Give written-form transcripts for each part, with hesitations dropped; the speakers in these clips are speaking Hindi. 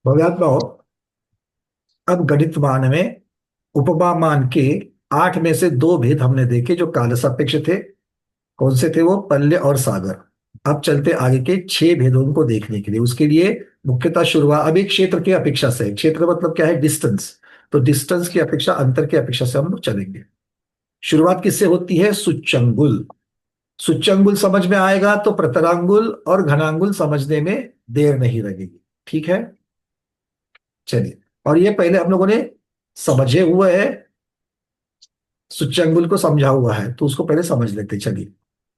भव्यात्मा हो। अब गणित मान में उपमा मान के 8 में से 2 भेद हमने देखे जो काल सापेक्ष थे। कौन से थे वो? पल्य और सागर। अब चलते आगे के 6 भेदों को देखने के लिए। उसके लिए मुख्यतः शुरुआत अभी क्षेत्र की अपेक्षा से। क्षेत्र मतलब क्या है? डिस्टेंस। तो डिस्टेंस की अपेक्षा, अंतर की अपेक्षा से हम लोग चलेंगे। शुरुआत किससे होती है? सुच्चंगुल। सुच्चंगुल समझ में आएगा तो प्रतरांगुल और घनांगुल समझने में देर नहीं लगेगी। ठीक है, चलिए। और ये पहले हम लोगों ने समझे हुए है, सुच्चंगुल को समझा हुआ है, तो उसको पहले समझ लेते हैं। चलिए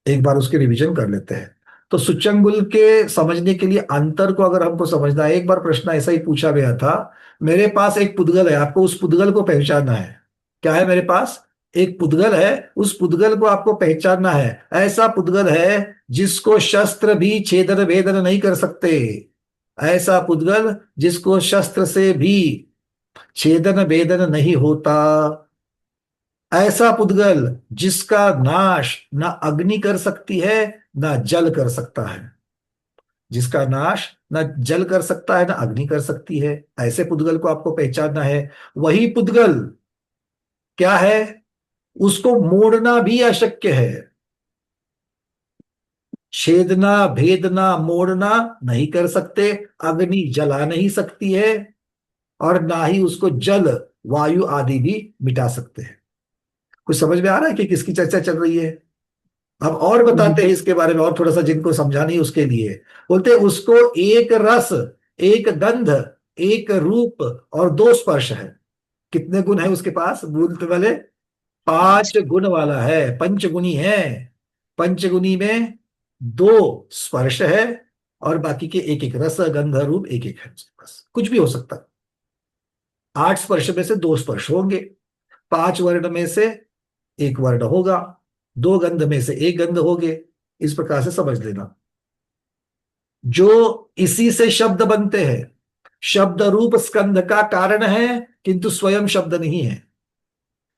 एक बार उसके रिवीजन कर लेते हैं। तो सुच्चंगुल के समझने के लिए अंतर को अगर हमको समझना है, एक बार प्रश्न ऐसा ही पूछा गया था। मेरे पास एक पुद्गल है, आपको उस पुद्गल को पहचानना है। क्या है मेरे पास? एक पुद्गल है, उस पुद्गल को आपको पहचानना है। ऐसा पुद्गल है जिसको शस्त्र भी छेदन भेदन नहीं कर सकते। ऐसा पुद्गल जिसको शस्त्र से भी छेदन भेदन नहीं होता। ऐसा पुद्गल जिसका नाश ना अग्नि कर सकती है ना जल कर सकता है। जिसका नाश ना जल कर सकता है ना अग्नि कर सकती है। ऐसे पुद्गल को आपको पहचानना है। वही पुद्गल क्या है? उसको मोड़ना भी अशक्य है। छेदना भेदना मोड़ना नहीं कर सकते। अग्नि जला नहीं सकती है, और ना ही उसको जल वायु आदि भी मिटा सकते हैं। कुछ समझ में आ रहा है कि किसकी चर्चा चल रही है? अब और बताते हैं इसके बारे में, और थोड़ा सा जिनको समझा नहीं उसके लिए। बोलते हैं उसको एक रस, एक गंध, एक रूप और 2 स्पर्श है। कितने गुण है उसके पास? बोलते वाले 5 गुण वाला है, पंचगुणी है। पंचगुणी में 2 स्पर्श है, और बाकी के एक एक रस गंध रूप एक एक है उसके पास। कुछ भी हो सकता है। 8 स्पर्श में से 2 स्पर्श होंगे। 5 वर्ण में से एक वर्ण होगा। 2 गंध में से एक गंध होगे। इस प्रकार से समझ लेना। जो इसी से शब्द बनते हैं। शब्द रूप स्कंध का कारण है, किंतु स्वयं शब्द नहीं है।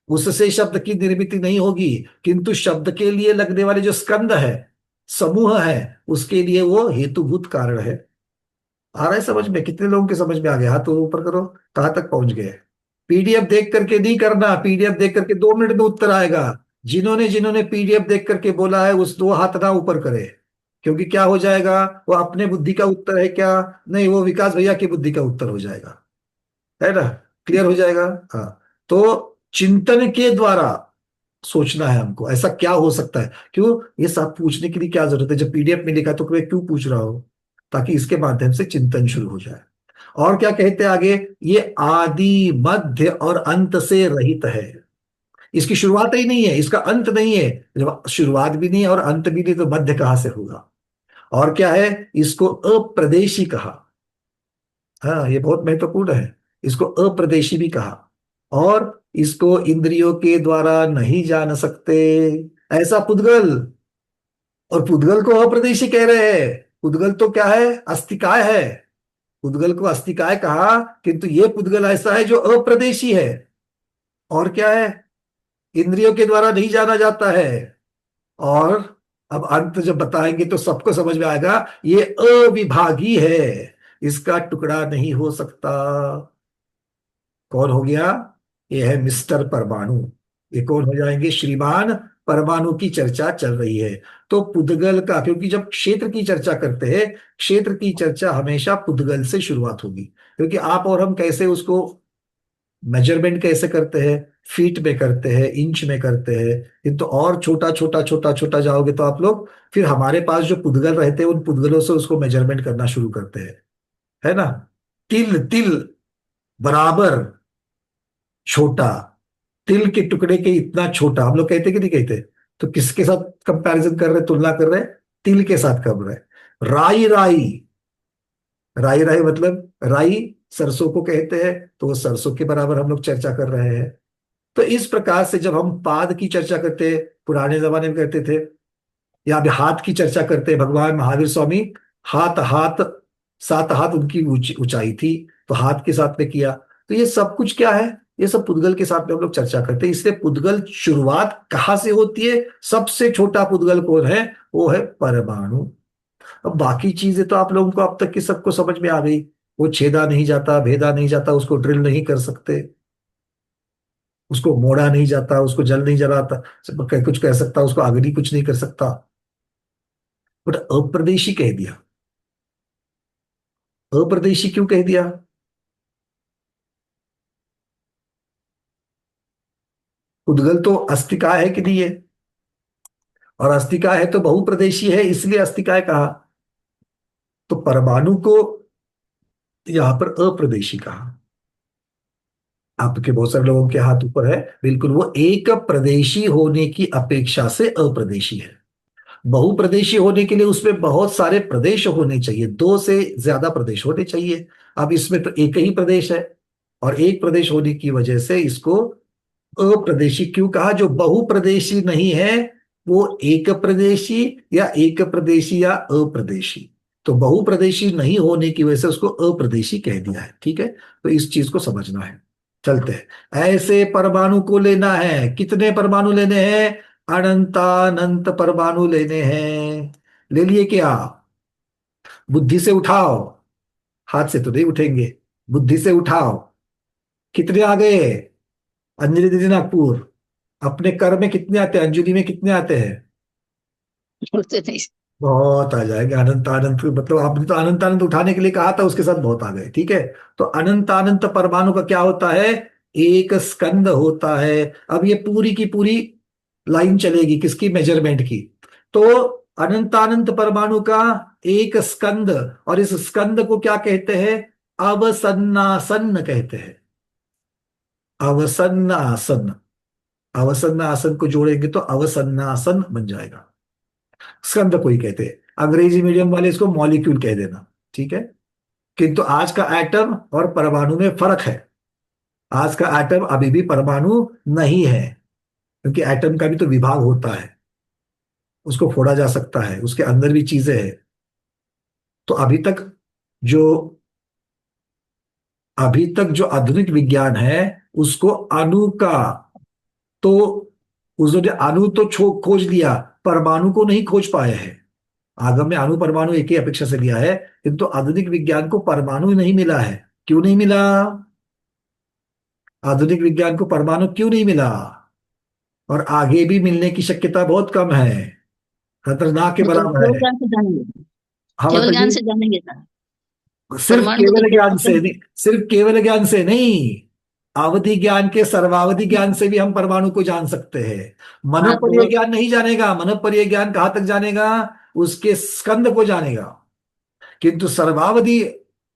उससे शब्द की निर्मिति नहीं होगी, किंतु शब्द के लिए लगने वाले जो स्कंद है, समूह है, उसके लिए वो हेतुभूत कारण है। आ रहा है समझ में? कितने लोगों के समझ में आ गया? हाथ तो ऊपर करो। कहां तक पहुंच गए? पीडीएफ देख करके नहीं करना। पीडीएफ देख करके 2 मिनट में उत्तर आएगा। जिन्होंने जिन्होंने पीडीएफ देख करके बोला है उस 2 हाथ ना ऊपर करे। क्योंकि क्या हो जाएगा? वो अपने बुद्धि का उत्तर है क्या? नहीं, वो विकास भैया की बुद्धि का उत्तर हो जाएगा। है ना? क्लियर हो जाएगा। हाँ। तो चिंतन के द्वारा सोचना है हमको, ऐसा क्या हो सकता है। क्यों ये सब पूछने के लिए क्या जरूरत है? जब पीडीएफ में लिखा है तो मैं क्यों पूछ रहा हूं? ताकि इसके माध्यम से चिंतन शुरू हो जाए। और क्या कहते हैं आगे? ये आदि मध्य और अंत से रहित है। इसकी शुरुआत ही नहीं है, इसका अंत नहीं है। जब शुरुआत भी नहीं है और अंत भी नहीं, तो मध्य कहां से होगा? और क्या है? इसको अप्रदेशी कहा। हाँ, ये बहुत महत्वपूर्ण है। इसको अप्रदेशी भी कहा। और इसको इंद्रियों के द्वारा नहीं जान सकते। ऐसा पुद्गल। और पुद्गल को अप्रदेशी कह रहे हैं। पुद्गल तो क्या है? अस्तिकाय है। पुद्गल को अस्तिकाय कहा, किंतु ये पुद्गल ऐसा है जो अप्रदेशी है। और क्या है? इंद्रियों के द्वारा नहीं जाना जाता है। और अब अंत जब बताएंगे तो सबको समझ में आएगा, ये अविभागी है। इसका टुकड़ा नहीं हो सकता। कौन हो गया? ये है मिस्टर परमाणु। ये कौन हो जाएंगे? श्रीमान परमाणु की चर्चा चल रही है। तो पुद्गल का, क्योंकि जब क्षेत्र की चर्चा करते हैं, क्षेत्र की चर्चा हमेशा पुद्गल से शुरुआत होगी। क्योंकि आप और हम कैसे उसको मेजरमेंट कैसे करते हैं? फीट में करते हैं, इंच में करते हैं। किंतु और छोटा छोटा छोटा छोटा जाओगे तो आप लोग फिर हमारे पास जो पुद्गल रहते हैं उन पुद्गलों से उसको मेजरमेंट करना शुरू करते हैं। है ना? तिल तिल बराबर छोटा। तिल के टुकड़े के इतना छोटा, हम लोग कहते कि नहीं कहते? तो किसके साथ कंपैरिजन कर रहे, तुलना कर रहे? तिल के साथ कर रहे। राई राई। राई राई मतलब राई सरसों को कहते हैं, तो वो सरसों के बराबर हम लोग चर्चा कर रहे हैं। तो इस प्रकार से जब हम पाद की चर्चा करते, पुराने जमाने में करते थे, या अभी हाथ की चर्चा करते हैं, भगवान महावीर स्वामी हाथ हाथ 7 हाथ उनकी ऊंचाई थी, तो हाथ के साथ में किया। तो ये सब कुछ क्या है? ये सब पुद्गल के साथ में हम लोग चर्चा करते हैं। इसलिए पुद्गल शुरुआत कहाँ से होती है? सबसे छोटा पुद्गल कौन है? वो है परमाणु। अब बाकी चीजें तो आप लोगों को अब तक की सबको समझ में आ गई। वो छेदा नहीं जाता, भेदा नहीं जाता, उसको ड्रिल नहीं कर सकते, उसको मोड़ा नहीं जाता, उसको जल नहीं जलाता, कुछ कह सकता, उसको अग्नि कुछ नहीं कर सकता, बट अप्रदेशी कह दिया। अप्रदेशी क्यों कह दिया? उद्गल तो अस्तिका है कि नहीं है? और अस्तिका है तो बहुप्रदेशी है, इसलिए अस्तिकाय कहा। तो परमाणु को यहां पर अप्रदेशी कहा। आपके बहुत सारे लोगों के हाथ ऊपर है, बिल्कुल वो एक प्रदेशी होने की अपेक्षा से अप्रदेशी है। बहुप्रदेशी होने के लिए उसमें बहुत सारे प्रदेश होने चाहिए, दो से ज्यादा प्रदेश होने चाहिए। अब इसमें तो एक ही प्रदेश है, और एक प्रदेश होने की वजह से इसको अप्रदेशी क्यों कहा? जो बहुप्रदेशी नहीं है वो एक प्रदेशी या एक प्रदेशी या अप्रदेशी, तो बहुप्रदेशी नहीं होने की वजह से उसको अप्रदेशी कह दिया है। ठीक है, तो इस चीज को समझना है। चलते हैं। ऐसे परमाणु को लेना है, कितने परमाणु लेने हैं? अनंतानंत परमाणु लेने हैं। ले लिए क्या? बुद्धि से उठाओ, हाथ से तो नहीं उठेंगे, बुद्धि से उठाओ। कितने आ गए? अंजलि दीदी नागपुर, अपने कर में कितने आते हैं, अंजलि में कितने आते हैं? बोलते नहीं। बहुत आ जाएंगे। अनंत अनंत मतलब आपने तो अनंत अनंत उठाने के लिए कहा था, उसके साथ बहुत आ गए। ठीक है, तो अनंत अनंत परमाणु का क्या होता है? एक स्कंद होता है। अब ये पूरी की पूरी लाइन चलेगी किसकी? मेजरमेंट की। तो अनंत अनंत परमाणु का एक स्कंद, और इस स्कंद को क्या कहते हैं? अवसन्नासन कहते हैं। अवसन्नासन, अवसन्नासन को जोड़ेंगे तो अवसन्नासन बन जाएगा। स्कंद को ही कहते हैं। अंग्रेजी मीडियम वाले इसको मॉलिक्यूल कह देना। ठीक है, किंतु आज का एटम और परमाणु में फर्क है। आज का एटम अभी भी परमाणु नहीं है, क्योंकि एटम का भी तो विभाग होता है, उसको फोड़ा जा सकता है, उसके अंदर भी चीजें हैं। तो जो अभी तक जो आधुनिक विज्ञान है उसको अणु का, तो उसने अणु तो खोज लिया, परमाणु को नहीं खोज पाए हैं। आगम में अणु परमाणु एक ही अपेक्षा से लिया है, किंतु आधुनिक विज्ञान को परमाणु ही नहीं मिला है। क्यों नहीं मिला? आधुनिक विज्ञान को परमाणु क्यों नहीं मिला? और आगे भी मिलने की शक्यता बहुत कम है, खतरनाक के मतलब बराबर केवल है। ज्ञान से जानेंगे, हाँ केवल ज्ञान बताइए। से जानेंगे सर। सिर्फ परमाणु को तो केवल ज्ञान जानते से हैं। नहीं, सिर्फ केवल ज्ञान से नहीं, अवधि ज्ञान के सर्वावधि ज्ञान से भी हम परमाणु को जान सकते हैं। हाँ तो मनोपरीय वो ज्ञान नहीं जानेगा, मनोपरीय ज्ञान कहाँ तक जानेगा? उसके स्कंद को जानेगा। किंतु सर्वावधि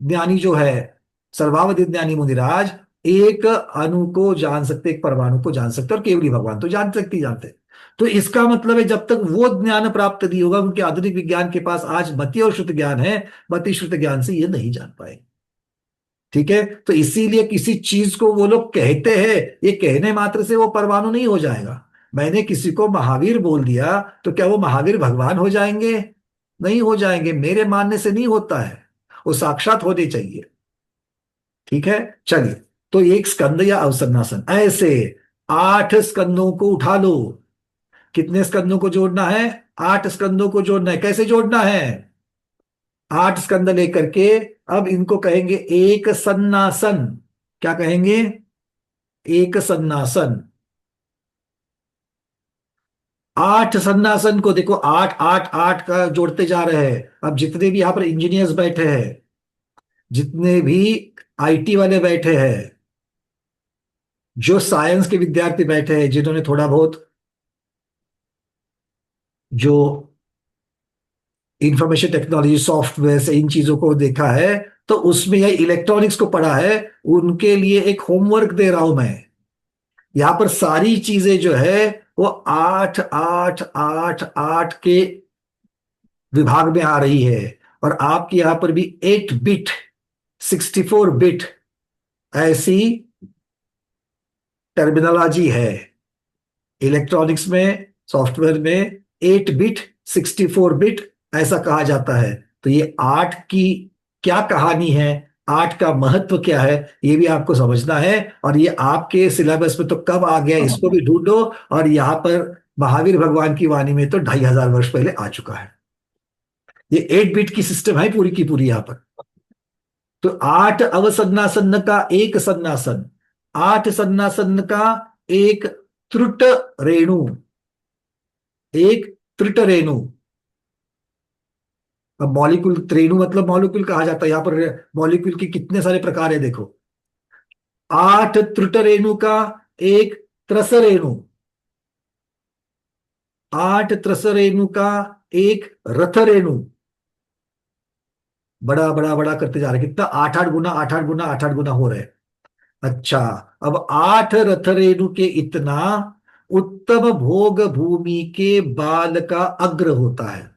ज्ञानी जो है, सर्वावधि ज्ञानी मुनिराज एक अणु को जान सकते, एक परमाणु को जान सकते, और केवली भगवान तो जान सकते ही जानते। तो इसका मतलब है जब तक वो ज्ञान प्राप्त नहीं होगा, क्योंकि आधुनिक विज्ञान के पास आज मति और श्रुत ज्ञान है, मति श्रुत ज्ञान से ये नहीं जान पाए। ठीक है, तो इसीलिए किसी चीज को वो लोग कहते हैं, ये कहने मात्र से वो परमाणु नहीं हो जाएगा। मैंने किसी को महावीर बोल दिया, तो क्या वो महावीर भगवान हो जाएंगे? नहीं हो जाएंगे, मेरे मानने से नहीं होता है, वो साक्षात होने चाहिए। ठीक है, चलिए। तो एक स्कंद या अवसन्नासन, ऐसे 8 स्कंदों को उठा लो। कितने स्कंदों को जोड़ना है? 8 स्कंदों को जोड़ना है। कैसे जोड़ना है? 8 स्कंद लेकर के अब इनको कहेंगे एक सन्नासन। क्या कहेंगे? एक सन्नासन। 8 सन्नासन को देखो, 8 8 8 का जोड़ते जा रहे हैं। अब जितने भी यहां पर इंजीनियर्स बैठे हैं, जितने भी आईटी वाले बैठे हैं, जो साइंस के विद्यार्थी बैठे हैं, जिन्होंने थोड़ा बहुत जो इंफॉर्मेशन टेक्नोलॉजी सॉफ्टवेयर से इन चीजों को देखा है, तो उसमें यह इलेक्ट्रॉनिक्स को पढ़ा है, उनके लिए एक होमवर्क दे रहा हूं मैं। यहां पर सारी चीजें जो है वो 8 8 8 8 के विभाग में आ रही है। और आपके यहां पर भी 8 बिट, 64 बिट ऐसी टर्मिनोलॉजी है। इलेक्ट्रॉनिक्स में, सॉफ्टवेयर में 8 बिट, 64 बिट ऐसा कहा जाता है। तो ये 8 की क्या कहानी है, 8 का महत्व क्या है, ये भी आपको समझना है। और ये आपके सिलेबस में तो कब आ गया, इसको भी ढूंढो। और यहाँ पर महावीर भगवान की वाणी में तो 2500 वर्ष पहले आ चुका है। ये 8 बिट की सिस्टम है पूरी की पूरी यहाँ पर। तो 8 अवसन्नासन का एक सन्नासन, 8 सन्नासन का एक त्रुट रेणु, एक त्रुट रेणु। अब मॉलिक्यूल, रेणु मतलब मॉलिक्यूल कहा जाता है, यहां पर मॉलिक्यूल के कितने सारे प्रकार है देखो। 8 त्रुट रेणु का एक त्रस रेणु, 8 त्रस रेणु का एक रथ रेणु। बड़ा बड़ा बड़ा करते जा रहे हैं, कितना, 8 8 गुना, 8 8 गुना, 8 8 गुना हो रहे हैं। अच्छा, अब 8 रथ रेणु के इतना उत्तम भोग भूमि के बाल का अग्र होता है।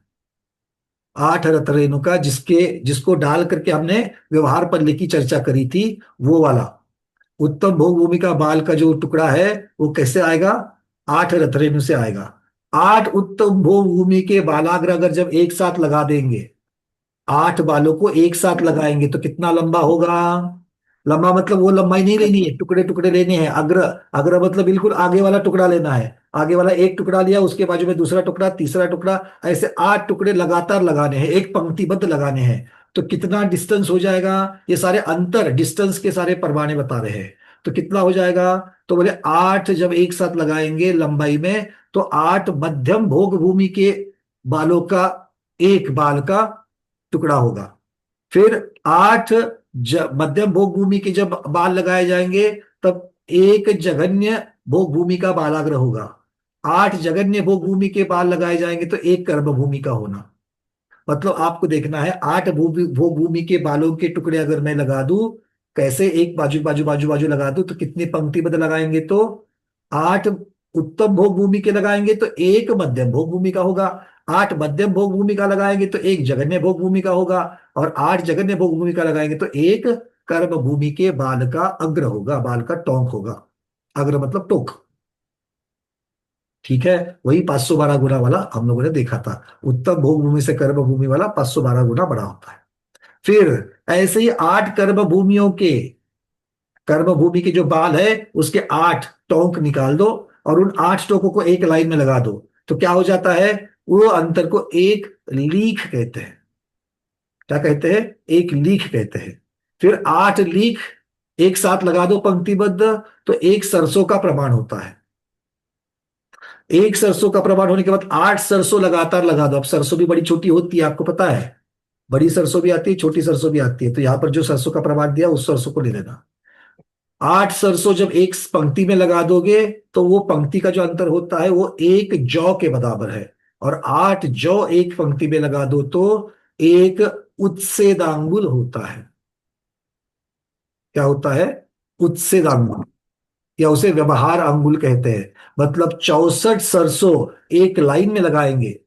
8 रथ रेणु का, जिसके जिसको डाल करके हमने व्यवहार पल्ले की चर्चा करी थी, वो वाला उत्तम भोग भूमि का बाल का जो टुकड़ा है, वो कैसे आएगा? 8 रथ रेणु से आएगा। 8 उत्तम भोग भूमि के बालाग्र अगर जब एक साथ लगा देंगे, 8 बालों को एक साथ लगाएंगे तो कितना लंबा होगा? लंबा मतलब वो लंबाई नहीं लेनी है, टुकड़े टुकड़े लेने हैं। अग्र, अग्र मतलब बिल्कुल आगे वाला टुकड़ा लेना है। आगे वाला एक टुकड़ा लिया, उसके बाजू में दूसरा टुकड़ा, तीसरा टुकड़ा, ऐसे 8 टुकड़े लगातार लगाने हैं, एक पंक्तिबद्ध लगाने हैं। तो कितना डिस्टेंस हो जाएगा? ये सारे अंतर, डिस्टेंस के सारे परमाणु बता रहे हैं। तो कितना हो जाएगा? तो बोले 8 जब एक साथ लगाएंगे लंबाई में, तो 8 मध्यम भोग भूमि के बालों का एक बाल का टुकड़ा होगा। फिर 8 मध्यम भोग भूमि के जब बाल लगाए जाएंगे, तब एक जघन्य भोग भूमि का बालाग्र होगा। 8 जघन्य भोग भूमि के बाल लगाए जाएंगे तो एक कर्म भूमि का होना। मतलब आपको देखना है, 8 भोग भूमि के बालों के टुकड़े अगर मैं लगा दूं, कैसे एक बाजू बाजू बाजू बाजू लगा दूं, तो कितनी पंक्तिबद्ध लगाएंगे? तो 8 उत्तम भोग भूमि के लगाएंगे तो एक मध्यम भोग भूमि का होगा। 8 मध्यम भोग भूमि का लगाएंगे तो एक जघन्य भोग भूमि का होगा। और 8 जघन्य भोग भूमि का लगाएंगे तो एक कर्म भूमि के बाल का अग्र होगा, बाल का टोंक होगा। अग्र मतलब टोक। ठीक है, वही 512 गुना वाला हम लोगों ने देखा था। उत्तम भोग भूमि से कर्म भूमि वाला 512 गुना बड़ा होता है। फिर ऐसे ही 8 कर्म भूमियों के, कर्म भूमि के जो बाल है, उसके 8 टोंक निकाल दो और उन 8 टोकों को एक लाइन में लगा दो। तो क्या हो जाता है? वो अंतर को एक लीख कहते हैं। क्या कहते हैं? एक लीख कहते हैं। फिर 8 लीख एक साथ लगा दो पंक्तिबद्ध, तो एक सरसों का प्रमाण होता है। एक सरसों का प्रमाण होने के बाद 8 सरसों लगातार लगा दो। अब सरसों भी बड़ी छोटी होती है, आपको पता है। बड़ी सरसों भी आती है, छोटी सरसों भी आती है। तो यहां पर जो सरसों का प्रमाण दिया, उस सरसों को ले लेना। 8 सरसों जब एक पंक्ति में लगा दोगे, तो वो पंक्ति का जो अंतर होता है वो एक जौ के बराबर है। और 8 जौ एक पंक्ति में लगा दो तो एक उच्छेदांगुल होता है। क्या होता है? उच्छेदांगुल, या उसे व्यवहार अंगुल कहते हैं। मतलब 64 सरसों एक लाइन में लगाएंगे,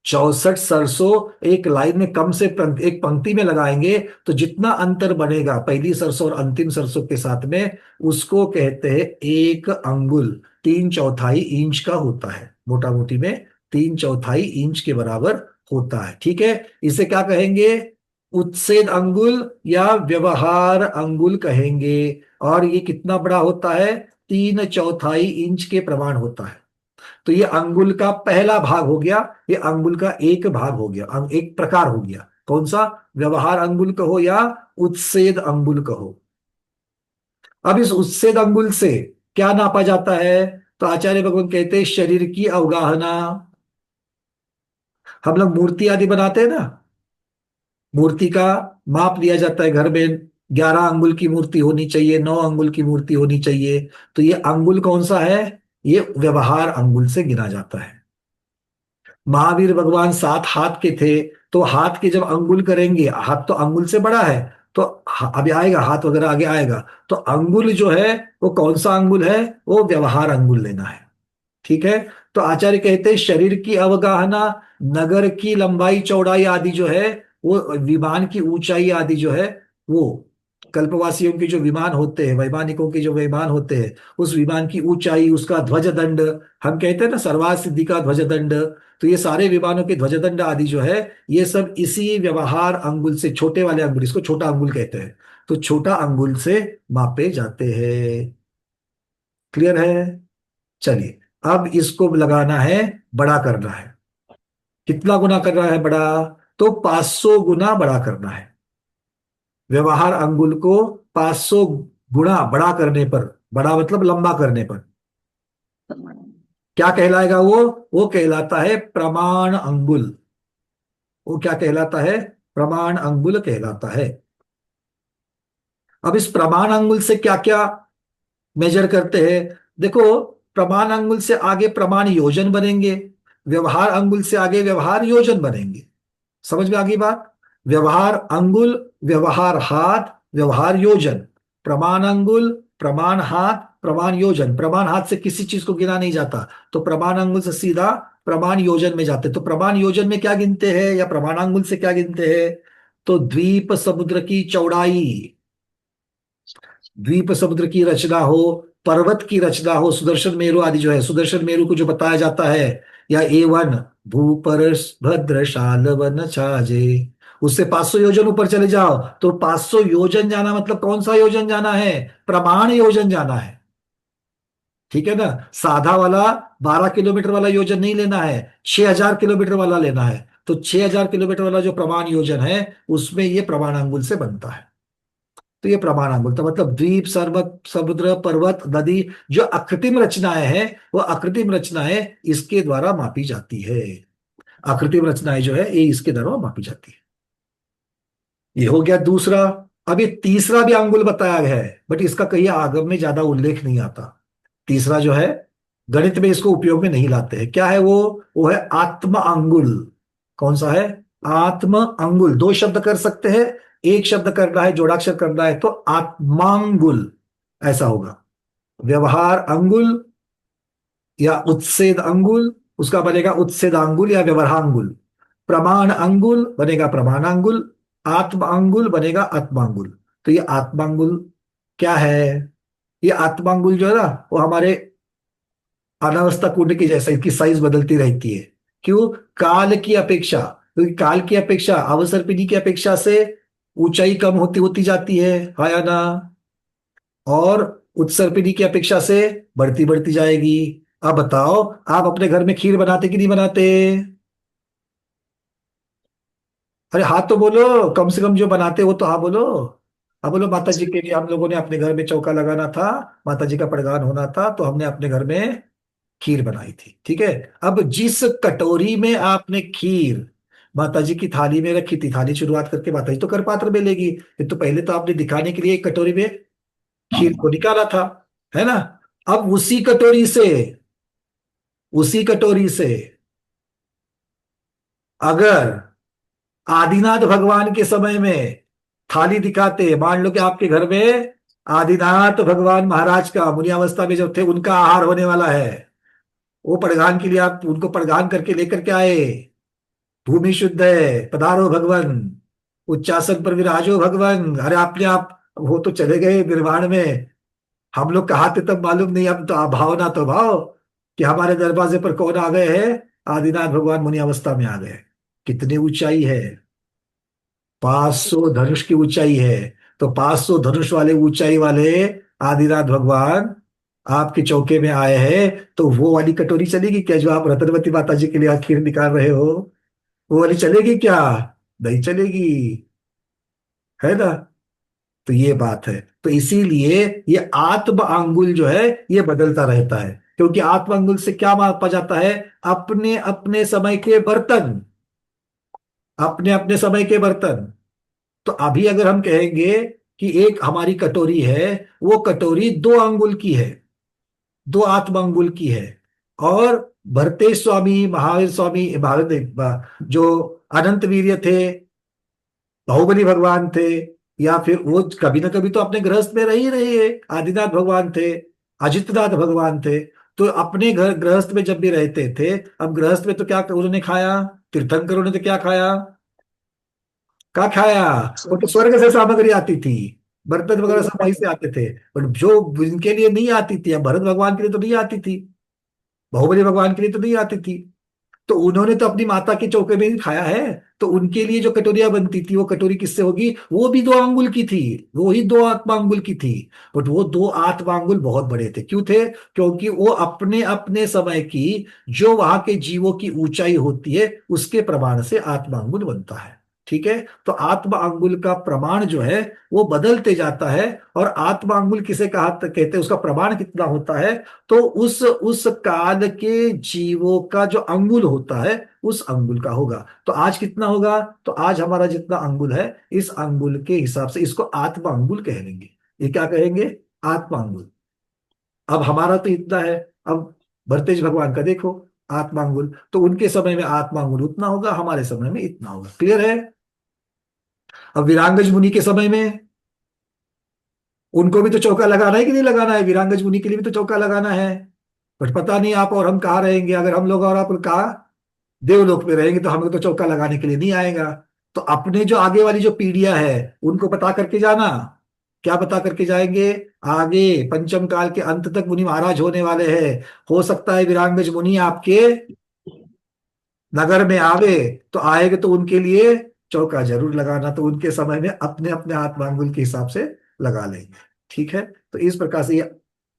64 सरसों एक लाइन में, कम से एक पंक्ति में लगाएंगे, तो जितना अंतर बनेगा पहली सरसों और अंतिम सरसों के साथ में, उसको कहते हैं एक अंगुल। 3/4 इंच का होता है, मोटा मोटी में 3/4 इंच के बराबर होता है। ठीक है, इसे क्या कहेंगे? उच्छेद अंगुल या व्यवहार अंगुल कहेंगे। और ये कितना बड़ा होता है? 3/4 इंच के प्रमाण होता है। तो ये अंगुल का पहला भाग हो गया, ये अंगुल का एक भाग हो गया, एक प्रकार हो गया। कौन सा? व्यवहार अंगुल कहो या उच्छेद अंगुल कहो। अब इस उच्छेद अंगुल से क्या नापा जाता है? तो आचार्य भगवान कहते हैं शरीर की अवगाहना। हम लोग मूर्ति आदि बनाते हैं ना, मूर्ति का माप लिया जाता है घर में। 11 अंगुल की मूर्ति होनी चाहिए, 9 अंगुल की मूर्ति होनी चाहिए। तो ये अंगुल कौन सा है? ये व्यवहार अंगुल से गिना जाता है। महावीर भगवान 7 हाथ के थे, तो हाथ के जब अंगुल करेंगे, हाथ तो अंगुल से बड़ा है, तो अभी आएगा हाथ वगैरह आगे आएगा। तो अंगुल जो है, वो कौन सा अंगुल है? वो व्यवहार अंगुल लेना है। ठीक है, तो आचार्य कहते हैं शरीर की अवगाहना, नगर की लंबाई चौड़ाई आदि जो है, वो विमान की ऊंचाई आदि जो है, वो कल्पवासियों के जो विमान होते हैं, वैमानिकों के जो विमान होते हैं, उस विमान की ऊंचाई, उसका ध्वज दंड, हम कहते हैं ना सर्वात सिद्धि का ध्वज दंड। तो ये सारे विमानों के ध्वज दंड आदि जो है, ये सब इसी व्यवहार अंगुल से, छोटे वाले अंगुल, इसको छोटा अंगुल कहते हैं, तो छोटा अंगुल से मापे जाते हैं। क्लियर है? चलिए, अब इसको लगाना है, बड़ा करना है। कितना गुना करना है बड़ा? तो 500 गुना बड़ा करना है। व्यवहार अंगुल को 500 गुना बड़ा करने पर, बड़ा मतलब लंबा करने पर क्या कहलाएगा वो कहलाता है प्रमाण अंगुल। वो क्या कहलाता है? प्रमाण अंगुल कहलाता है। अब इस प्रमाण अंगुल से क्या क्या मेजर करते हैं? देखो, प्रमाण अंगुल से आगे प्रमाण योजन बनेंगे, व्यवहार अंगुल से आगे व्यवहार योजन बनेंगे। समझ में आ गई बात? व्यवहार अंगुल, व्यवहार हाथ, व्यवहार योजन। प्रमाण अंगुल, प्रमाण हाथ, प्रमाण योजन। प्रमाण हाथ से किसी चीज को गिना नहीं जाता, तो प्रमाण अंगुल से सीधा प्रमाण योजन में जाते। तो प्रमाण योजन में क्या गिनते हैं या प्रमाण अंगुल से क्या गिनते हैं? तो द्वीप समुद्र की चौड़ाई, द्वीप समुद्र की रचना हो, पर्वत की रचना हो, सुदर्शन मेरु आदि जो है, सुदर्शन मेरु को जो बताया जाता है, या A1 भूपर भद्रशाल वन छाजे, उससे 500 योजन ऊपर चले जाओ तो 500 योजन जाना मतलब कौन सा योजन जाना है? प्रमाण योजन जाना है। ठीक है ना? साधा वाला 12 किलोमीटर वाला योजन नहीं लेना है, 6000 किलोमीटर वाला लेना है। तो 6000 किलोमीटर वाला जो प्रमाण योजन है, उसमें ये प्रमाण अंगुल से बनता है। तो ये प्रमाणांक बोलता मतलब द्वीप, सर्वत, समुद्र, पर्वत, नदी, जो अकृत्रिम रचनाएं हैं, वो अकृत्रिम रचनाएं इसके द्वारा मापी जाती है। अकृत्रिम रचनाएं जो है ये इसके द्वारा मापी जाती है। ये हो गया दूसरा। अब ये तीसरा भी अंगुल बताया गया है, बट इसका कहीं आगम में ज्यादा उल्लेख नहीं आता। तीसरा जो है, गणित में इसको उपयोग में नहीं लाते हैं। क्या है वो है आत्म अंगुल। कौन सा है? आत्म अंगुल। दो शब्द कर सकते हैं, एक शब्द करना है, जोड़ाक्षर करना है तो आत्मांगुल ऐसा होगा। व्यवहार अंगुल या उत्सेद अंगुल, उसका बनेगा उत्सेदांगुल या व्यवहारांगुल। प्रमाण अंगुल बनेगा प्रमाणांगुल, आत्म अंगुल बनेगा आत्मांगुल। तो ये आत्मांगुल क्या है? ये आत्मांगुल जो है ना, वो हमारे अनावस्था कुंड की जैसा इसकी साइज बदलती रहती है। क्यों? काल की अपेक्षा, क्योंकि काल की अपेक्षा अवसर पीढ़ी की अपेक्षा से ऊंचाई कम होती होती जाती है या ना, और उत्सर पीढ़ी की अपेक्षा से बढ़ती बढ़ती जाएगी। अब बताओ, आप अपने घर में खीर बनाते कि नहीं बनाते? अरे हाँ तो बोलो, कम से कम जो बनाते हो तो हाँ बोलो। हाँ बोलो, माता जी के लिए हम लोगों ने अपने घर में चौका लगाना था, माता जी का प्रगान होना था, तो हमने अपने घर में खीर बनाई थी। ठीक है। अब जिस कटोरी में आपने खीर माता जी की थाली में रखी थी, थाली शुरुआत करके माता जी तो कर पात्र में लेगी, ये तो पहले तो आपने दिखाने के लिए एक कटोरी में खीर को निकाला था, है ना? अब उसी कटोरी से अगर आदिनाथ भगवान के समय में थाली दिखाते, मान लो कि आपके घर में आदिनाथ भगवान महाराज का मुनियावस्था में जब थे उनका आहार होने वाला है, वो पड़गान के लिए आप उनको पड़गान करके लेकर के आए, भूमि शुद्ध है, पधारो भगवन, उच्चासन पर विराजो भगवन। अरे आपने आप वो तो चले गए निर्वाण में, हम लोग कहाँ थे तब मालूम नहीं, अब तो भाव ना तो भाव कि हमारे दरवाजे पर कौन आ गए हैं? आदिनाथ भगवान मुनि अवस्था में आ गए। कितनी ऊंचाई है? 500 धनुष की ऊंचाई है। तो 500 धनुष वाले ऊंचाई वाले आदिनाथ भगवान आपके चौके में आए हैं, तो वो वाली कटोरी चलेगी क्या जो आप रतनवती माता जी के लिए खीर निकाल रहे हो? वो वाली चलेगी क्या? नहीं चलेगी, है ना? तो ये बात है। तो इसीलिए ये आत्म अंगुल जो है ये बदलता रहता है, क्योंकि आत्म अंगुल से क्या मापा जाता है? अपने अपने समय के बर्तन, अपने अपने समय के बर्तन। तो अभी अगर हम कहेंगे कि एक हमारी कटोरी है, वो कटोरी 2 अंगुल की है, 2 आत्म अंगुल की है, और भरतेश स्वामी, महावीर स्वामी, भारत जो अनंत वीर्य थे, बाहुबली भगवान थे, या फिर वो कभी ना कभी तो अपने गृहस्थ में रह ही रहे हैं, आदिनाथ भगवान थे, अजितनाथ भगवान थे। तो अपने घर गृहस्थ में जब भी रहते थे, अब गृहस्थ में तो क्या उन्होंने खाया? तीर्थंकरों ने तो क्या खाया? क्या खाया? वो तो स्वर्ग से सामग्री आती थी, बर्तन वगैरह सब वहीं से आते थे। बट जो जिनके लिए नहीं आती थी, अब भरत भगवान के लिए तो नहीं आती थी, बाहुबली भगवान के लिए तो नहीं आती थी, तो उन्होंने तो अपनी माता के चौके में ही खाया है। तो उनके लिए जो कटोरियां बनती थी, वो कटोरी किससे होगी? वो भी 2 अंगुल की थी, वो ही 2 आत्मांगुल की थी। बट वो 2 आत्मांगुल बहुत बड़े थे। क्यों थे? क्योंकि वो अपने अपने समय की जो वहां के जीवों की ऊंचाई होती है उसके प्रमाण से आत्मांगुल बनता है। ठीक है। तो आत्म अंगुल का प्रमाण जो है वो बदलते जाता है। और आत्म अंगुल किसे कहा कहते हैं, उसका प्रमाण कितना होता है, तो उस काल के जीवों का जो अंगुल होता है उस अंगुल का होगा। तो आज कितना होगा, तो आज हमारा जितना अंगुल है इस अंगुल के हिसाब से इसको आत्म अंगुल कह लेंगे। ये क्या कहेंगे, आत्म अंगुल। अब हमारा तो इतना है। अब भरतेज भगवान का देखो, आत्मांगुल, तो उनके समय में आत्मांगुल उतना होगा, हमारे समय में इतना होगा। क्लियर है। अब वीरांगज मुनि के समय में उनको भी तो चौका लगाना है कि नहीं लगाना है, वीरांगज मुनि के लिए भी तो चौका लगाना है। बट पता नहीं आप और हम कहाँ रहेंगे, अगर हम लोग और आप कहाँ देवलोक में रहेंगे तो हमें तो चौका लगाने के लिए नहीं आएगा। तो अपने जो आगे वाली जो पीढ़ियां है उनको बता करके जाना। क्या बता करके जाएंगे, आगे पंचम काल के अंत तक मुनि महाराज होने वाले हैं, हो सकता है वीरांगज मुनि आपके नगर में आवे, तो आएंगे तो उनके लिए चौका जरूर लगाना। तो उनके समय में अपने अपने हाथ अंगुल के हिसाब से लगा लेंगे। ठीक है। तो इस प्रकार से ये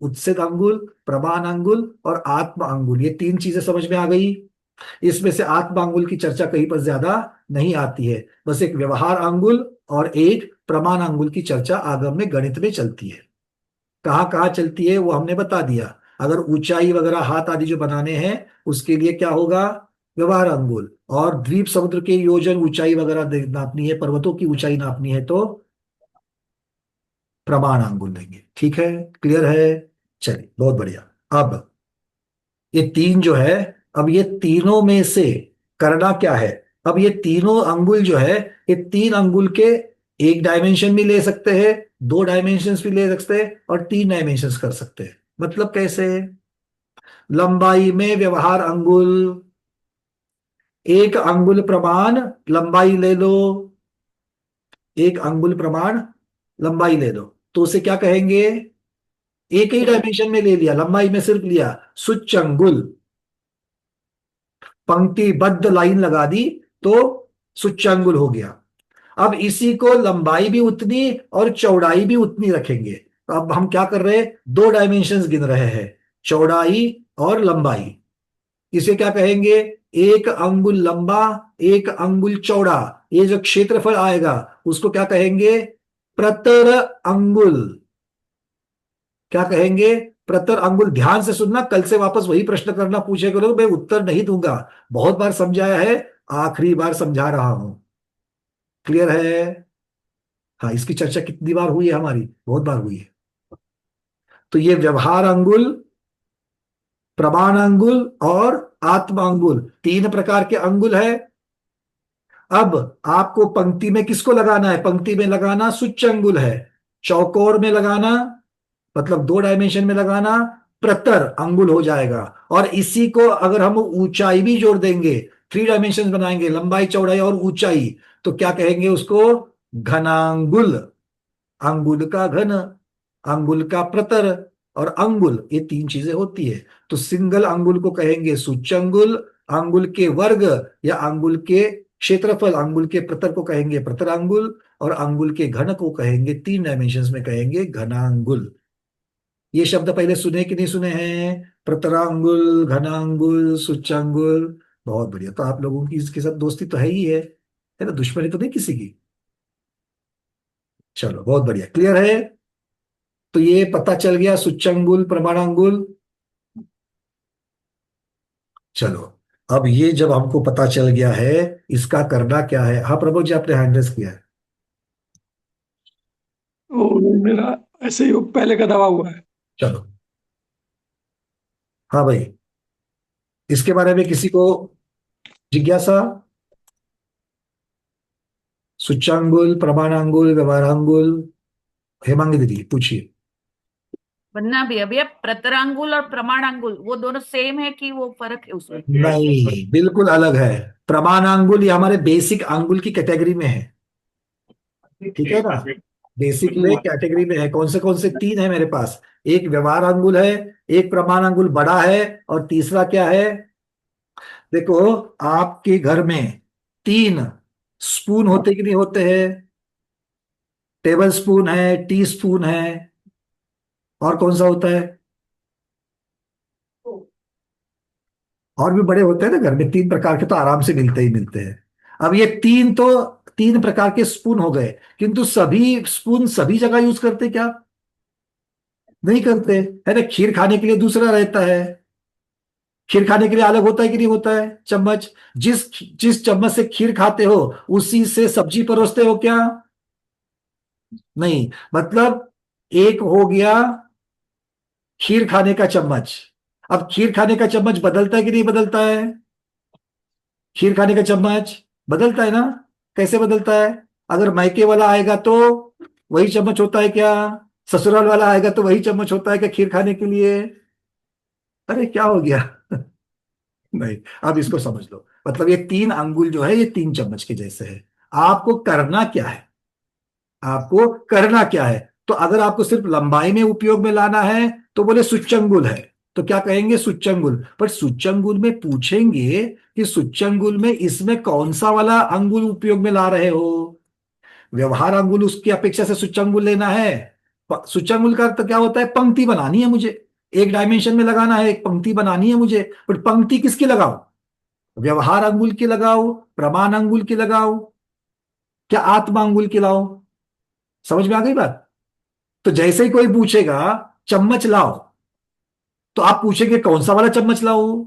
उत्सित अंगुल, प्रमाण अंगुल और आत्म अंगुल, ये तीन चीजें समझ में आ गई। इसमें से आत्म अंगुल की चर्चा कहीं पर ज्यादा नहीं आती है, बस एक व्यवहार अंगुल और एक प्रमाण अंगुल की चर्चा आगम में गणित में चलती है। कहाँ कहाँ चलती है वो हमने बता दिया। अगर ऊंचाई वगैरह हाथ आदि जो बनाने हैं उसके लिए क्या होगा, व्यवहार अंगुल। और द्वीप समुद्र के योजन ऊंचाई वगैरह नापनी है, पर्वतों की ऊंचाई नापनी है तो प्रमाण अंगुल लेंगे। ठीक है, क्लियर है। चलिए बहुत बढ़िया। अब ये तीन जो है, अब ये तीनों में से करना क्या है। अब ये तीनों अंगुल जो है, ये तीन अंगुल के एक डायमेंशन भी ले सकते हैं, दो डायमेंशंस भी ले सकते हैं और तीन डायमेंशंस कर सकते हैं। मतलब कैसे, लंबाई में व्यवहार अंगुल, एक अंगुल प्रमाण लंबाई ले लो, एक अंगुल प्रमाण लंबाई ले लो, तो उसे क्या कहेंगे, एक ही डायमेंशन में ले लिया, लंबाई में सिर्फ लिया, सुच्चंगुल। पंक्तिबद्ध लाइन लगा दी तो सुच्चांगुल हो गया। अब इसी को लंबाई भी उतनी और चौड़ाई भी उतनी रखेंगे। तो अब हम क्या कर रहे हैं, दो डायमेंशंस गिन रहे हैं, चौड़ाई और लंबाई। इसे क्या कहेंगे, एक अंगुल लंबा, एक अंगुल चौड़ा, ये जो क्षेत्रफल आएगा उसको क्या कहेंगे, प्रतर अंगुल। क्या कहेंगे, प्रतर अंगुल। ध्यान से सुनना, कल से वापस वही प्रश्न करना, पूछे करो, मैं उत्तर नहीं दूंगा। बहुत बार समझाया है, आखिरी बार समझा रहा हूं। क्लियर है। हाँ, इसकी चर्चा कितनी बार हुई है हमारी, बहुत बार हुई है। तो ये व्यवहार अंगुल, प्रमाण अंगुल और आत्म अंगुल, तीन प्रकार के अंगुल है। अब आपको पंक्ति में किसको लगाना है, पंक्ति में लगाना सुच्च अंगुल है, चौकोर में लगाना मतलब दो डायमेंशन में लगाना प्रतर अंगुल हो जाएगा। और इसी को अगर हम ऊंचाई भी जोड़ देंगे, थ्री डायमेंशन बनाएंगे, लंबाई चौड़ाई और ऊंचाई, तो क्या कहेंगे उसको, घनांगुल। अंगुल का घन, अंगुल का प्रतर और अंगुल, ये तीन चीजें होती है। तो सिंगल अंगुल को कहेंगे सूच्यंगुल, अंगुल के वर्ग या अंगुल के क्षेत्रफल, अंगुल के प्रतर को कहेंगे प्रतर अंगुल, और अंगुल के घन को कहेंगे, तीन डायमेंशंस में कहेंगे घनांगुल। ये शब्द पहले सुने कि नहीं सुने हैं, प्रतरांगुल, घनांगुल, सूच्यांगुल। बहुत बढ़िया। तो आप लोगों की इसके साथ दोस्ती तो है ही है ना, दुश्मनी तो नहीं किसी की। चलो बहुत बढ़िया, क्लियर है। तो ये पता चल गया, सुच्चंगुल प्रमाणांगुल। चलो, अब ये जब हमको पता चल गया है, इसका करना क्या है। हाँ प्रभु जी, आपने हैंड रेस किया है। और मेरा ऐसे ही वो पहले का दबा हुआ है। चलो, हाँ भाई, इसके बारे में किसी को जिज्ञासा, सुच्चांगुल, प्रमाणांगुल, व्यवहारांगुल, हेमांगी दीदी पूछिए। वरना भी अभी अब प्रतरांगुल और प्रमाणांगुल वो दोनों सेम है कि वो फर्क है उसमें। नहीं, बिल्कुल अलग है। प्रमाणांगुल ये हमारे बेसिक अंगुल की कैटेगरी में है। ठीक है ना, बेसिक में कैटेगरी में है। कौन से तीन है मेरे पास, एक व्यवहार अंगुल है, एक प्रमाण अंगुल बड़ा है, और तीसरा क्या है, देखो, आपके घर में तीन स्पून होते कि नहीं होते हैं, टेबल स्पून है, टी स्पून है, और कौन सा होता है, और भी बड़े होते हैं ना घर में, तीन प्रकार के तो आराम से मिलते ही मिलते हैं। अब ये तीन तो तीन प्रकार के स्पून हो गए, किंतु सभी स्पून सभी जगह यूज करते क्या? नहीं करते, है ना। खीर खाने के लिए दूसरा रहता है, खीर खाने के लिए अलग होता है कि नहीं होता है चम्मच? जिस जिस चम्मच से खीर खाते हो उसी से सब्जी परोसते हो क्या? नहीं। मतलब एक हो गया खीर खाने का चम्मच। अब खीर खाने का चम्मच बदलता है कि नहीं बदलता है? खीर खाने का चम्मच बदलता है ना। कैसे बदलता है? अगर मायके वाला आएगा तो वही चम्मच होता है क्या? ससुराल वाला आएगा तो वही चम्मच होता है क्या खीर खाने के लिए? अरे क्या हो गया? नहीं। अब इसको समझ लो, मतलब ये तीन अंगुल जो है ये तीन चम्मच के जैसे है। आपको करना क्या है? आपको करना क्या है? तो अगर आपको सिर्फ लंबाई में उपयोग में लाना है तो बोले सुच्चंगुल है, तो क्या कहेंगे? सुच्चंगुल। पर सुच्चंगुल में पूछेंगे कि सुच्चंगुल में इसमें कौन सा वाला अंगुल उपयोग में ला रहे हो? व्यवहार अंगुल उसकी अपेक्षा से सुच्चंगुल लेना है। सुच्चंगुल का अर्थ क्या होता है? पंक्ति बनानी है मुझे, एक डायमेंशन में लगाना है, एक पंक्ति बनानी है मुझे। पर पंक्ति किसकी लगाओ? व्यवहार अंगुल की लगाओ, प्रमाण अंगुल की लगाओ, क्या आत्मा अंगुल की लाओ? समझ में आ गई बात? तो जैसे ही कोई पूछेगा चम्मच लाओ, तो आप पूछेंगे कौन सा वाला चम्मच लाओ?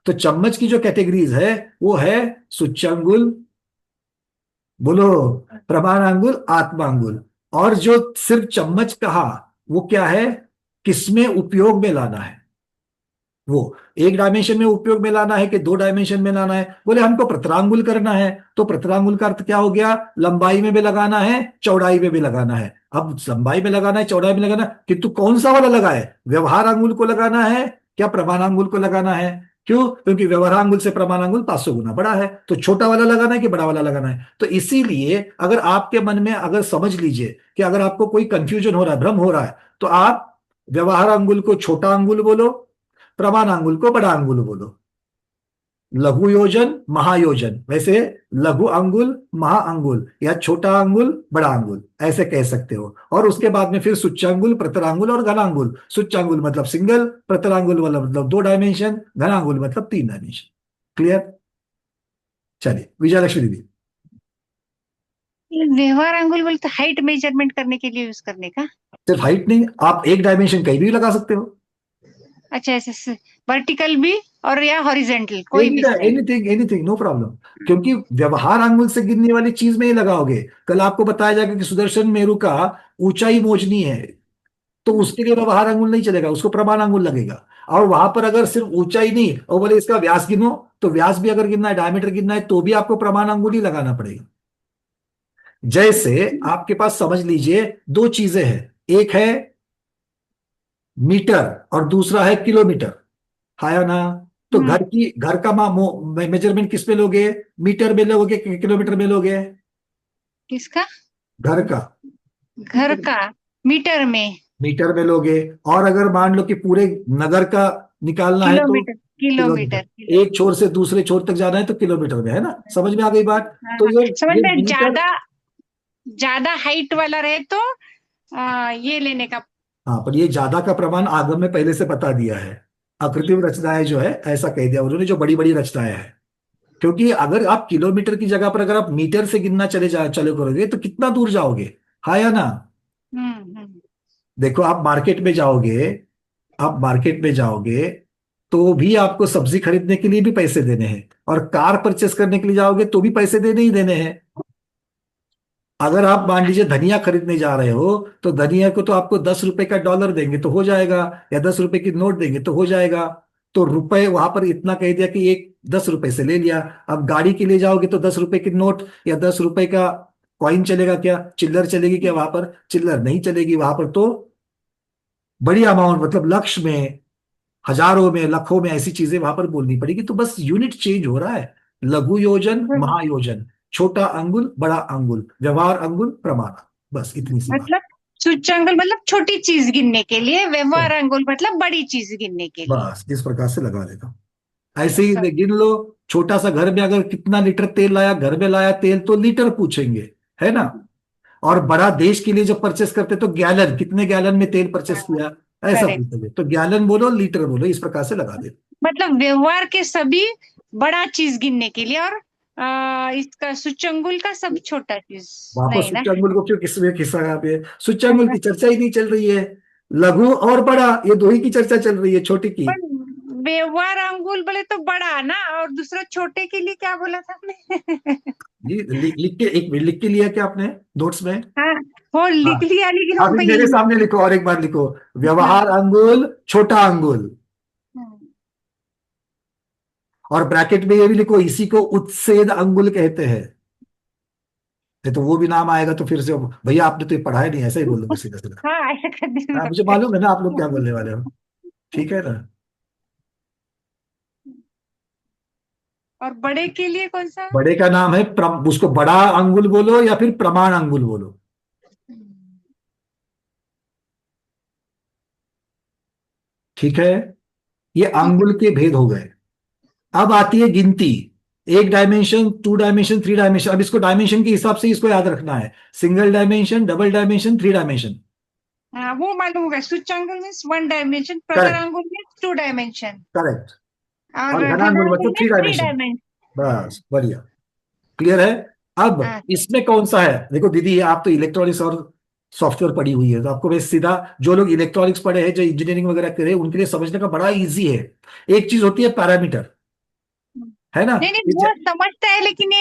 तो चम्मच की जो कैटेगरीज है वो है सुच्चंगुल, बोलो, प्रमाणांगुल, आत्मांगुल। और जो सिर्फ चम्मच कहा वो क्या है? किसमें उपयोग में लाना है? वो एक डायमेंशन में उपयोग में लाना है कि दो डायमेंशन में लाना है? बोले हमको प्रतरांगुल करना है। तो प्रतरांगुल का अर्थ क्या हो गया? लंबाई में भी लगाना है, चौड़ाई में भी लगाना है। अब लंबाई में लगाना है, चौड़ाई में लगाना है, किंतु कौन सा वाला लगाए? व्यवहार अंगुल को लगाना है क्या प्रमाणांगुल को लगाना है? क्यों? क्योंकि व्यवहारांगुल से प्रमाणांगुल 500 गुना बड़ा है। तो छोटा वाला लगाना है कि बड़ा वाला लगाना है? तो इसीलिए अगर आपके मन में, अगर समझ लीजिए कि अगर आपको कोई कंफ्यूजन हो रहा है, भ्रम हो रहा है, तो आप व्यवहार अंगुल को छोटा अंगुल बोलो, प्रमाण अंगुल को बड़ा अंगुल बोलो। लघु योजन, महायोजन, वैसे लघु अंगुल, महा अंगुल, या छोटा अंगुल, बड़ा अंगुल, ऐसे कह सकते हो। और उसके बाद में फिर सुच्चांगुल, प्रतरांगुल और घनांगुल। सुच्चांगुल मतलब सिंगल, प्रतरांगुल वाला मतलब दो डायमेंशन, घनांगुल मतलब तीन डायमेंशन। क्लियर? चलिए विजयलक्ष्मी दीदी। ये व्यवहार अंगुल बोलते हाइट मेजरमेंट करने के लिए यूज करने का? सिर्फ हाइट नहीं, आप एक डायमेंशन कहीं भी लगा सकते हो। अच्छा, ऐसे वर्टिकल भी और या हॉरिजेंटल कोई भी side? Anything anything, no problem. क्योंकि व्यवहार आंगुल से गिनने वाली चीज में ही लगाओगे। कल आपको बताया जाएगा कि सुदर्शन मेरु का ऊंचाई मोजनी है, तो उसके लिए व्यवहार अंगुल नहीं चलेगा, उसको प्रमाण अंगुल लगेगा। और वहां पर अगर सिर्फ ऊंचाई नहीं और बोले इसका व्यास गिनो, तो व्यास भी अगर गिनना है, डायमीटर गिनना है, तो भी आपको प्रमाण अंगुल ही लगाना पड़ेगा। जैसे आपके पास समझ लीजिए दो चीजें हैं, एक है मीटर और दूसरा है किलोमीटर, है ना। तो घर का मेजरमेंट किस पे लोगे? मीटर में लोगे कि किलोमीटर में लोगे? किसका? घर का घर का मीटर में? मीटर में लोगे। और अगर मान लो कि पूरे नगर का निकालना है तो किलोमीटर किलोमीटर किलोमीटर, एक छोर से दूसरे छोर तक जाना है तो किलोमीटर में, है ना। समझ में आ गई बात? हाँ, तो हाँ, ये समझ ये में। मीटर। ज्यादा ज्यादा हाइट वाला रहे तो ये लेने का। हाँ, पर ये ज्यादा का प्रमाण आगम में पहले से बता दिया है। आकृतिम रचनाएं जो है ऐसा कह दिया उन्होंने, जो बड़ी बड़ी रचनाएं हैं। क्योंकि अगर आप किलोमीटर की जगह पर अगर आप मीटर से गिनना चले करोगे तो कितना दूर जाओगे, हाँ या ना। हम्म। देखो आप मार्केट में जाओगे तो भी आपको सब्जी खरीदने के लिए भी पैसे देने हैं, और कार परचेस करने के लिए जाओगे तो भी पैसे देने ही देने हैं। अगर आप मान लीजिए धनिया खरीदने जा रहे हो, तो धनिया को तो आपको 10 रुपए का डॉलर देंगे तो हो जाएगा, या 10 रुपए की नोट देंगे तो हो जाएगा। तो रुपए वहां पर इतना कह दिया कि एक 10 रुपए से ले लिया। अब गाड़ी के लिए जाओगे तो 10 रुपए की नोट या 10 रुपए का कॉइन चलेगा क्या? चिल्लर चलेगी क्या? वहां पर चिल्लर नहीं चलेगी, वहां पर तो बड़ी अमाउंट, मतलब लक्ष्य में, हजारों में, लाखों में ऐसी चीजें वहां पर बोलनी पड़ेगी। तो बस यूनिट चेंज हो रहा है। लघु योजन, महायोजन, छोटा अंगुल, बड़ा अंगुल, व्यवहार अंगुल, प्रमाण, बस इतनी सी बात। मतलब सूच्यांगुल मतलब छोटी चीज गिनने के लिए, व्यवहार अंगुल मतलब बड़ी चीज गिनने के लिए। बस इस प्रकार से लगा लेगा। ऐसे ही गिन लो, छोटा सा घर में अगर कितना लीटर तेल लाया, घर में लाया तेल तो लीटर पूछेंगे, है ना। और बड़ा देश के लिए जब परचेस करते तो गैलन, कितने गैलन में तेल परचेस किया, ऐसा करेक्ट। पूछेंगे। तो गैलन बोलो, लीटर बोलो, इस प्रकार से लगा दे। मतलब व्यवहार के सभी बड़ा चीज गिनने के लिए और इसका सूचंगुल का सब छोटा चीज वापस नहीं ना। सूच्यांगुल को क्यों किसमें खिसा है आप? ये सूच्यांगुल की चर्चा ही नहीं चल रही है। लघु और बड़ा, ये दो ही की चर्चा चल रही है, छोटी की। पर व्यवहार अंगुल बोले तो बड़ा ना, और दूसरा छोटे के लिए क्या बोला था आपने? जी लिख के, एक मिनट, लिख के लिया क्या आपने नोट्स में? हाँ, वो हाँ, लिख लिया, लेकिन वो अभी मेरे भाई। सामने लिखो और एक बार लिखो। व्यवहार हाँ। अंगुल, छोटा अंगुल। हम्म। और ब्रैकेट में ये भी लिखो, इसी को उत्सेद अंगुल कहते हैं। नहीं तो वो भी नाम आएगा तो फिर से भैया आपने तो ये पढ़ा ही नहीं, ऐसा ही बोलोगे सीधा सीधा। हाँ, ऐसा कर हाँ, देना। मुझे मालूम है ना आप लोग क्या बोलने वाले हो। ठीक है ना? और बड़े के लिए कौन सा? बड़े का नाम है उसको बड़ा अंगुल बोलो या फिर प्रमाण अंगुल बोलो। ठीक है, ये ठीक है। अंगुल के भेद हो गए। अब आती है गिनती। एक dimension, two dimension, three dimension. अब इसको डायमेंशन के हिसाब से इसको याद रखना है। Single dimension, double dimension, three dimension. हाँ, वो मालूम होगा। सूचांगुल मीन्स 1 डायमेंशन, करेक्ट। प्रतरांगुल मीन्स 2 डायमेंशन, करेक्ट। और और घनांगुल घनांगुल मतलब three means three dimension. Dimension बस बढ़िया, क्लियर है। अब हाँ। इसमें कौन सा है? देखो दीदी, आप तो इलेक्ट्रॉनिक्स और सॉफ्टवेयर पढ़ी हुई है, तो आपको मैं सीधा, जो लोग इलेक्ट्रॉनिक्स पढ़े हैं, जो इंजीनियरिंग वगैरह करे, उनके लिए समझने का बड़ा इजी है। एक चीज होती है पैरामीटर, है ना? नहीं नहीं, ये वो समझता है, लेकिन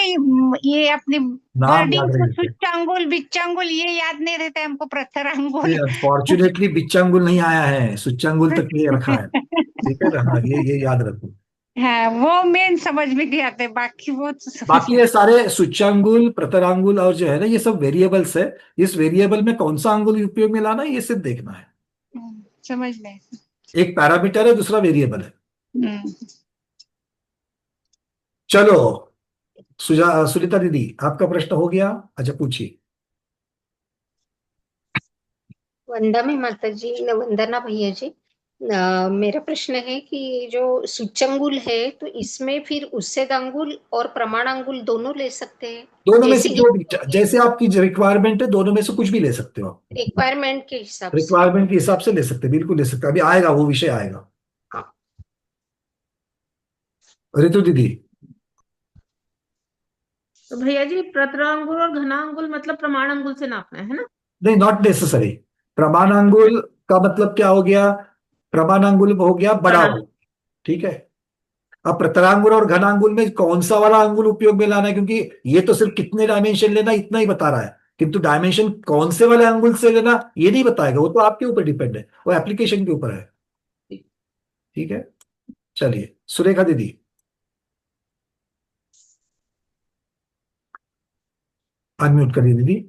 ये अपने नाम वर्डिंग याद को, रहे। सूचांगुल बिच्चांगुल ये याद नहीं रहता है हमको, प्रतरांगुल। अनफॉर्चुनेटली बिच्चांगुल नहीं आया है, सुच्चांगुल तक ये रखा है। ठीक है ना? हाँ, ये याद रखो। हाँ, वो मेन समझ में नहीं आते, बाकी वो तो समझ बाकी में। ये सारे सुच्चांगुल, प्रतरांगुल और जो है ना, ये सब वेरिएबल्स है। इस वेरिएबल में कौन सा अंगुल उपयोग में लाना है, ये सिर्फ देखना है। समझ में। एक पैरामीटर है, दूसरा वेरिएबल है। हम्म। चलो, सुनीता दीदी, आपका प्रश्न हो गया? अच्छा, पूछिए। वंदना में माता जी, वंदना भैया जी। मेरा प्रश्न है कि जो सूचंगुल है तो इसमें फिर उस्सेदांगुल और प्रमाणांगुल दोनों ले सकते हैं? दोनों में से जैसे जो भी, जैसे आपकी रिक्वायरमेंट है, दोनों में से कुछ भी ले सकते हो आप। रिक्वायरमेंट के हिसाब से। रिक्वायरमेंट के हिसाब से ले सकते हैं, बिल्कुल ले सकते हैं। अभी आएगा, वो विषय आएगा। हाँ। ऋतु दीदी। तो भैया जी, प्रतरांगुल और घनांगुल मतलब प्रमाण अंगुल से नापना है ना? नहीं, नॉट नेसेसरी। प्रमाणांगुल का मतलब क्या हो गया? प्रमाणांगुल हो गया बड़ा बड़ा। हो। ठीक है। अब प्रतरांगुल और घनांगुल में कौन सा वाला अंगुल उपयोग में लाना है, क्योंकि ये तो सिर्फ कितने डायमेंशन लेना इतना ही बता रहा है, किंतु डायमेंशन कौन से वाले अंगुल से लेना ये नहीं बताएगा। वो तो आपके ऊपर डिपेंड है, वो एप्लीकेशन के ऊपर है। ठीक है। चलिए, सुरेखा दीदी। अनम्यूट करिए दीदी।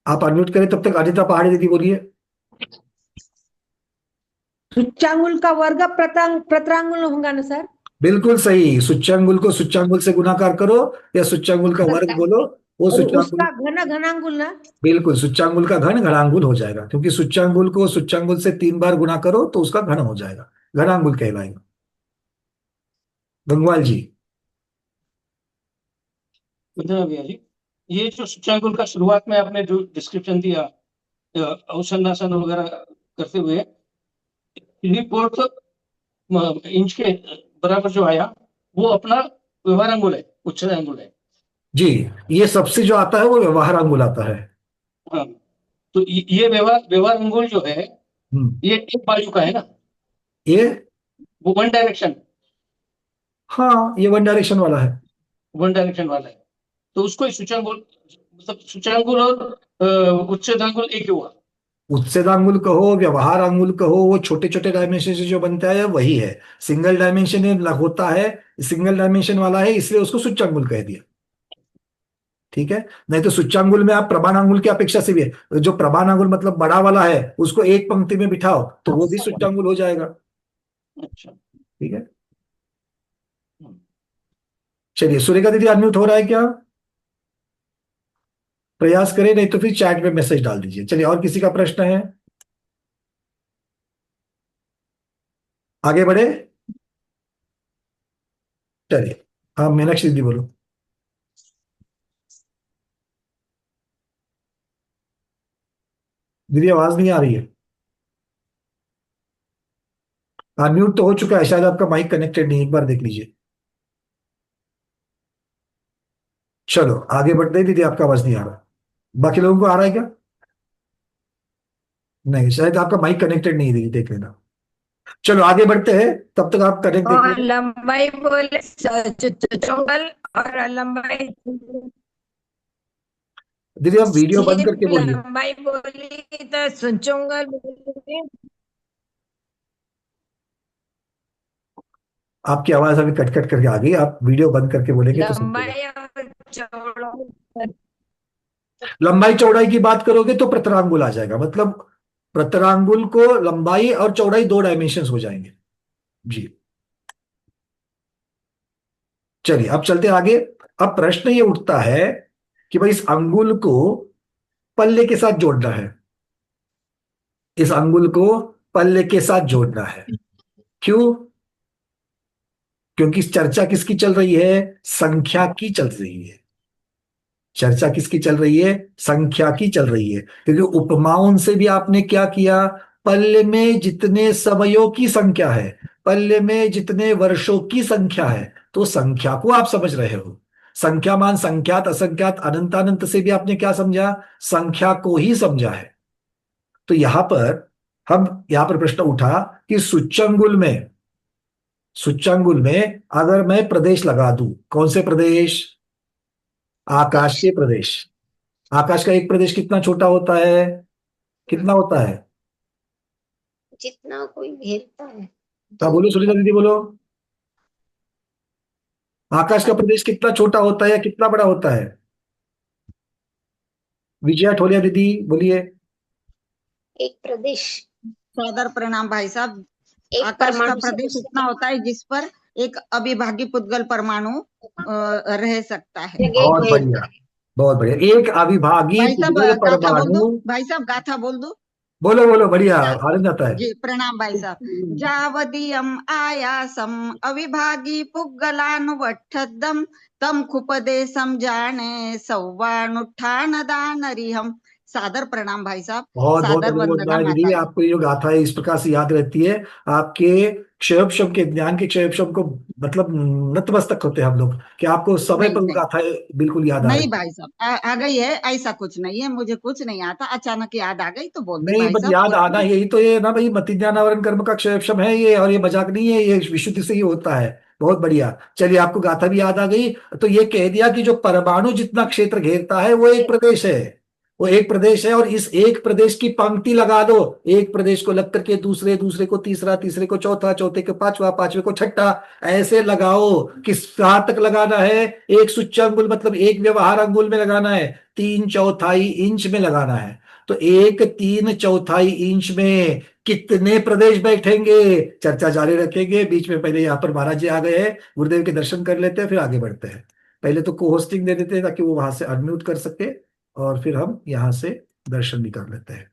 आप अनम्यूट करें, तब तक अनिता पहाड़ी दीदी बोलिए। सुच्चांगुल का वर्ग प्रतरांगुल होगा ना सर? बिल्कुल सही। सुच्चांगुल को सुच्चांगुल से गुणाकार करो, या सुच्चांगुल का वर्ग बोलो। वो और सुच्चांगुल, उसका घन घनांगुल ना? बिल्कुल सुच्चांगुल का घन घनांगुल हो जाएगा, क्योंकि सुच्चांगुल को सुच्चांगुल से 3 बार गुणा करो तो उसका घन हो जाएगा, घनांगुल कहलाएगा। गंगवाल जी। वंदना भैया जी, ये जो सूचांकुल का शुरुआत में आपने जो डिस्क्रिप्शन दिया औसनासन वगैरह करते हुए, रिपोर्ट इंच के बराबर जो आया, वो अपना व्यवहार अंगुल है, उच्चता अंगुल है। जी, ये सबसे जो आता है वो व्यवहार अंगुल आता है। हाँ, तो ये व्यवहार व्यवहार अंगुल जो है, हम्म। ये एक बाजू का है ना, ये, वो हाँ, ये वन डायरेक्शन वाला है। वन डायरेक्शन वाला है। तो उसको ही सूचांकुल, मतलब सूचांकुल और उच्चतांकुल एक ही हुआ। उत्सेदांगुल कहो, व्यवहार अंगुल कहो, वो छोटे छोटे डायमेंशन से जो बनता है वही है। सिंगल डायमेंशन होता है, सिंगल डायमेंशन वाला है, इसलिए उसको सुच्चांगुल कह दिया। ठीक है। नहीं तो सुच्चांगुल में आप प्रमाण अंगुल की अपेक्षा से भी है, जो प्रमाण अंगुल मतलब बड़ा वाला है, उसको एक पंक्ति में बिठाओ तो वो भी सुच्चांगुल हो जाएगा। अच्छा। ठीक है। चलिए, सुरेखा दीदी अनम्यूट हो रहा है क्या? प्रयास करें, नहीं तो फिर चैट में मैसेज डाल दीजिए। चलिए, और किसी का प्रश्न है? आगे बढ़े। चलिए, हाँ, मीनाक्षी दीदी बोलो। दीदी, आवाज नहीं आ रही है। म्यूट तो हो चुका है, शायद आपका माइक कनेक्टेड नहीं, एक बार देख लीजिए। चलो आगे बढ़ते हैं। दीदी आपका आवाज नहीं आ रहा, बाकी लोगों को आ रहा है क्या? नहीं, शायद आपका माइक कनेक्टेड नहीं है दीदी, देख लेना। चलो आगे बढ़ते हैं, तब तक आप कनेक्ट देख और लेना। लंबाई बोले चुंगल और लंबाई दीदी आप वीडियो बंद करके बोलिए। लंबाई बोली तो चुंगल बोली। आपकी आवाज अभी कट कट करके आ गई, आप वीडियो बंद करके बोलेंगे तो समझेगा। लंबाई और चौड़ाई लंबाई चौड़ाई की बात करोगे तो प्रतरांगुल आ जाएगा, मतलब प्रतरांगुल को लंबाई और चौड़ाई 2 डायमेंशन हो जाएंगे जी। चलिए अब चलते आगे। अब प्रश्न ये उठता है कि भाई इस अंगुल को पल्ले के साथ जोड़ना है, इस अंगुल को पल्ले के साथ जोड़ना है। क्यों? क्योंकि इस चर्चा किसकी चल रही है? संख्या की चल रही है। चर्चा किसकी चल रही है? संख्या की चल रही है। क्योंकि उपमाओं से भी आपने क्या किया? पल्ले में जितने समयों की संख्या है, पल्ले में जितने वर्षों की संख्या है, तो संख्या को आप समझ रहे हो। संख्यामान, संख्यात, असंख्यात, अनंत अनंत से भी आपने क्या समझा? संख्या को ही समझा है। तो यहां पर प्रश्न उठा कि सूच्यंगुल में अगर मैं प्रदेश लगा दूं, कौन से प्रदेश? आकाश के प्रदेश। आकाश का एक प्रदेश कितना छोटा होता है? कितना होता है? जितना कोई घेरता है। हाँ बोलो, सुनीता दीदी बोलो। आकाश का प्रदेश कितना छोटा होता है या कितना बड़ा होता है? विजया ठोलिया दीदी बोलिए। एक प्रदेश, सादर प्रणाम भाई साहब। एक आकाश का परमाणु से प्रदेश तो उतना होता है जिस पर एक अविभाज्य पुद्गल परमाणु रह सकता है। जगह बहुत घेरता बढ़िया, बहुत बढ़िया। एक अविभागी भाई साहब पुद्गल गाथा बोल दो, परमाणु। भाई साहब गाथा बोल दो। बोलो बोलो, बढ़िया, आनंद आता है। जी प्रणाम भाई साहब। जावदीयम आयासम अविभागी पुग्गलानुवठदम तम खुपदेशम जाने सौवानुठान दानरिहम। सादर प्रणाम भाई साहब। बहुत बहुत सादर अनुमोदन वंदना है दीदी, माता जी। आपको ये जो गाथा है इस प्रकार से याद रहती है। आपके क्षयोपशम के ज्ञान के क्षयोपशम को मतलब नतमस्तक होते हैं हम लोग कि आपको समय नहीं पर वो नहीं गाथा बिल्कुल याद आ रही नहीं है। भाई साहब, आ गई है, ऐसा कुछ नहीं है, मुझे कुछ नहीं आता, अचानक याद आ गई तो बोल दी नहीं, भाई बस साहब, याद और आना, बोलिए। यही तो ये ना भाई, मति ज्ञानावरण कर्म का क्षयक्षम है ये, और ये मजाक नहीं है, ये विशुद्धि से ही होता है। बहुत बढ़िया। चलिए आपको गाथा भी याद आ गई। तो ये कह दिया कि जो परमाणु जितना क्षेत्र घेरता है वो एक प्रदेश है, वो एक प्रदेश है। और इस एक प्रदेश की पंक्ति लगा दो, एक प्रदेश को लग करके दूसरे, दूसरे को तीसरा, तीसरे को चौथा, चौथे को पांचवा, पांचवे को छठा, ऐसे लगाओ। किस कहाँ तक लगाना है? एक सूच्यांगुल मतलब एक व्यवहार अंगुल में लगाना है, 3/4 इंच में लगाना है। तो एक 3/4 इंच में कितने प्रदेश बैठेंगे? चर्चा जारी रखेंगे। बीच में पहले यहाँ पर महाराज जी आ गए हैं, गुरुदेव के दर्शन कर लेते हैं, फिर आगे बढ़ते हैं। पहले तो को होस्टिंग दे देते हैं ताकि वो वहां से अनम्यूट कर सके, और फिर हम यहाँ से दर्शन भी कर लेते हैं।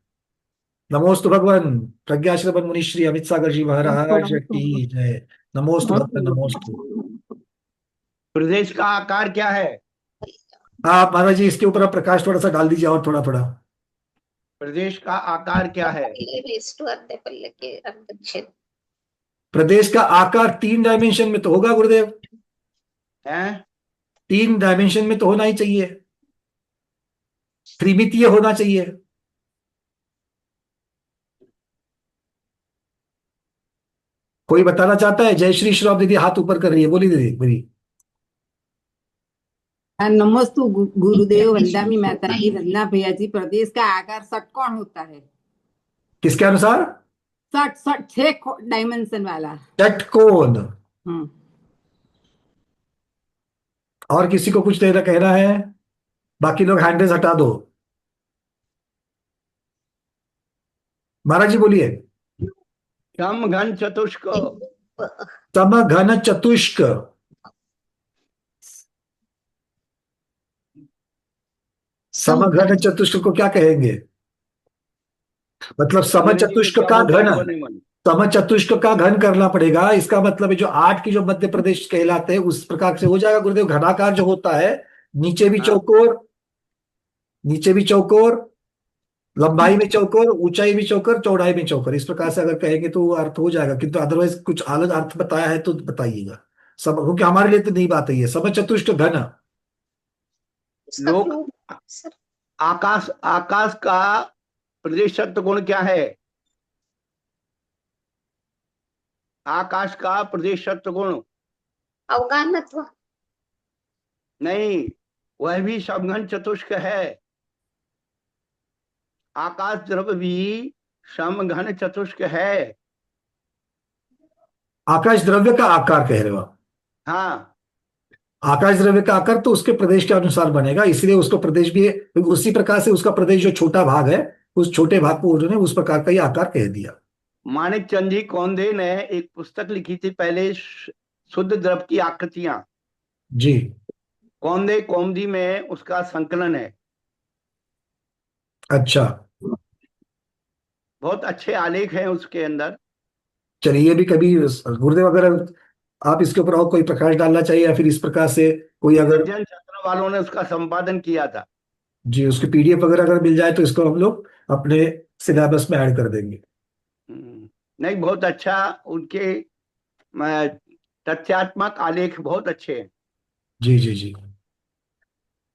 नमोस्तु भगवान प्रज्ञाश्रवण मुनि श्री अमित सागर जी महाराज की जय। नमोस्तु भगवान, नमोस्तु। प्रदेश का आकार क्या है? आप महाराज जी इसके ऊपर आप प्रकाश थोड़ा सा डाल दीजिए, और थोड़ा थोड़ा। प्रदेश का आकार क्या है? अर्धे पल्ले के अर्धच्छेद। प्रदेश का आकार 3 डायमेंशन में तो होगा गुरुदेव, हैं? 3 डायमेंशन में तो होना ही चाहिए, त्रिमितीय होना चाहिए। कोई बताना चाहता है? जय श्री श्राव दीदी हाथ ऊपर कर रही है, बोली दीदी बोली। नमस्तु गुरुदेव, वंदामी माता जी, वंदना भैया जी। प्रदेश का आकार षटकोण होता है। किसके अनुसार? 6 डायमेंशन वाला षटकोण। हम्म। और किसी को कुछ देना कहना है? बाकी लोग हैंडल्स हटा दो। महाराज जी बोलिए। समघन चतुष्क। समघन चतुष्क। समघन चतुष्क को क्या कहेंगे? मतलब समचतुष्क का घन, समचतुष्क का घन करना पड़ेगा। इसका मतलब है जो 8 की जो मध्य प्रदेश कहलाते हैं उस प्रकार से हो जाएगा गुरुदेव। घनाकार जो होता है, नीचे भी चौकोर, नीचे भी चौकोर, लंबाई में चौकोर, ऊंचाई में चौकोर, चौड़ाई में चौकोर, इस प्रकार से अगर कहेंगे तो वो अर्थ हो जाएगा, किंतु अदरवाइज कुछ अलग अर्थ बताया है तो बताइएगा। सब, क्योंकि हमारे लिए तो नहीं बात है ये। समचतुष्ट घन, इसका लोक क्यों सर? आकाश आकाश का प्रदेशत्व गुण क्या है? आकाश का प्रदेशत्व गुण अवगाहनत्व। नहीं, वह भी समघन चतुष्क है। आकाश द्रव्य भी समघन चतुष्क है। आकाश द्रव्य का आकार कह रहे हो आप? हाँ, आकाश द्रव्य का आकार तो उसके प्रदेश के अनुसार बनेगा, इसलिए उसको प्रदेश भी उसी प्रकार से, उसका प्रदेश जो छोटा भाग है उस छोटे भाग को उन्होंने उस प्रकार का ही आकार कह दिया। माणिक चंद जी कौंदे ने एक पुस्तक लिखी थी पहले, शुद्ध द्रव की आकृतियां। जी। कौंदे कौमुदी में उसका संकलन है। अच्छा, बहुत अच्छे आलेख हैं उसके अंदर। चलिए, ये भी कभी गुरुदेव अगर आप इसके ऊपर और कोई प्रकाश डालना चाहिए या फिर इस प्रकार से कोई अगर, जन छात्र वालों ने उसका संपादन किया था। जी, उसकी पीडीएफ वगैरह अगर मिल जाए तो इसको हम लोग अपने सिलेबस में ऐड कर देंगे। नहीं, बहुत अच्छा, उनके तथ्यात्मक आलेख बहुत अच्छे हैं। जी जी जी।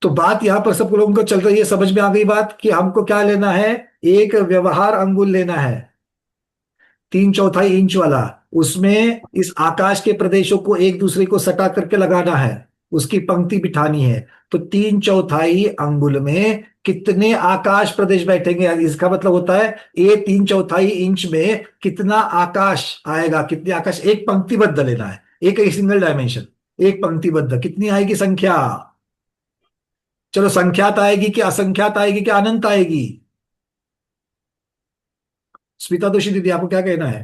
तो बात यहाँ पर सब लोगों को चल रही है, समझ में आ गई बात कि हमको क्या लेना है? एक व्यवहार अंगुल लेना है, 3/4 इंच वाला। उसमें इस आकाश के प्रदेशों को एक दूसरे को सटा करके लगाना है, उसकी पंक्ति बिठानी है। तो 3/4 अंगुल में कितने आकाश प्रदेश बैठेंगे? इसका मतलब होता है ये 3/4 इंच में कितना आकाश आएगा, कितने आकाश, एक पंक्तिबद्ध लेना है, एक सिंगल डायमेंशन, एक पंक्तिबद्ध। कितनी आएगी संख्या? चलो, संख्यात आएगी कि असंख्यात आएगी कि अनंत आएगी? स्मिता दोषी दीदी, आपको क्या कहना है?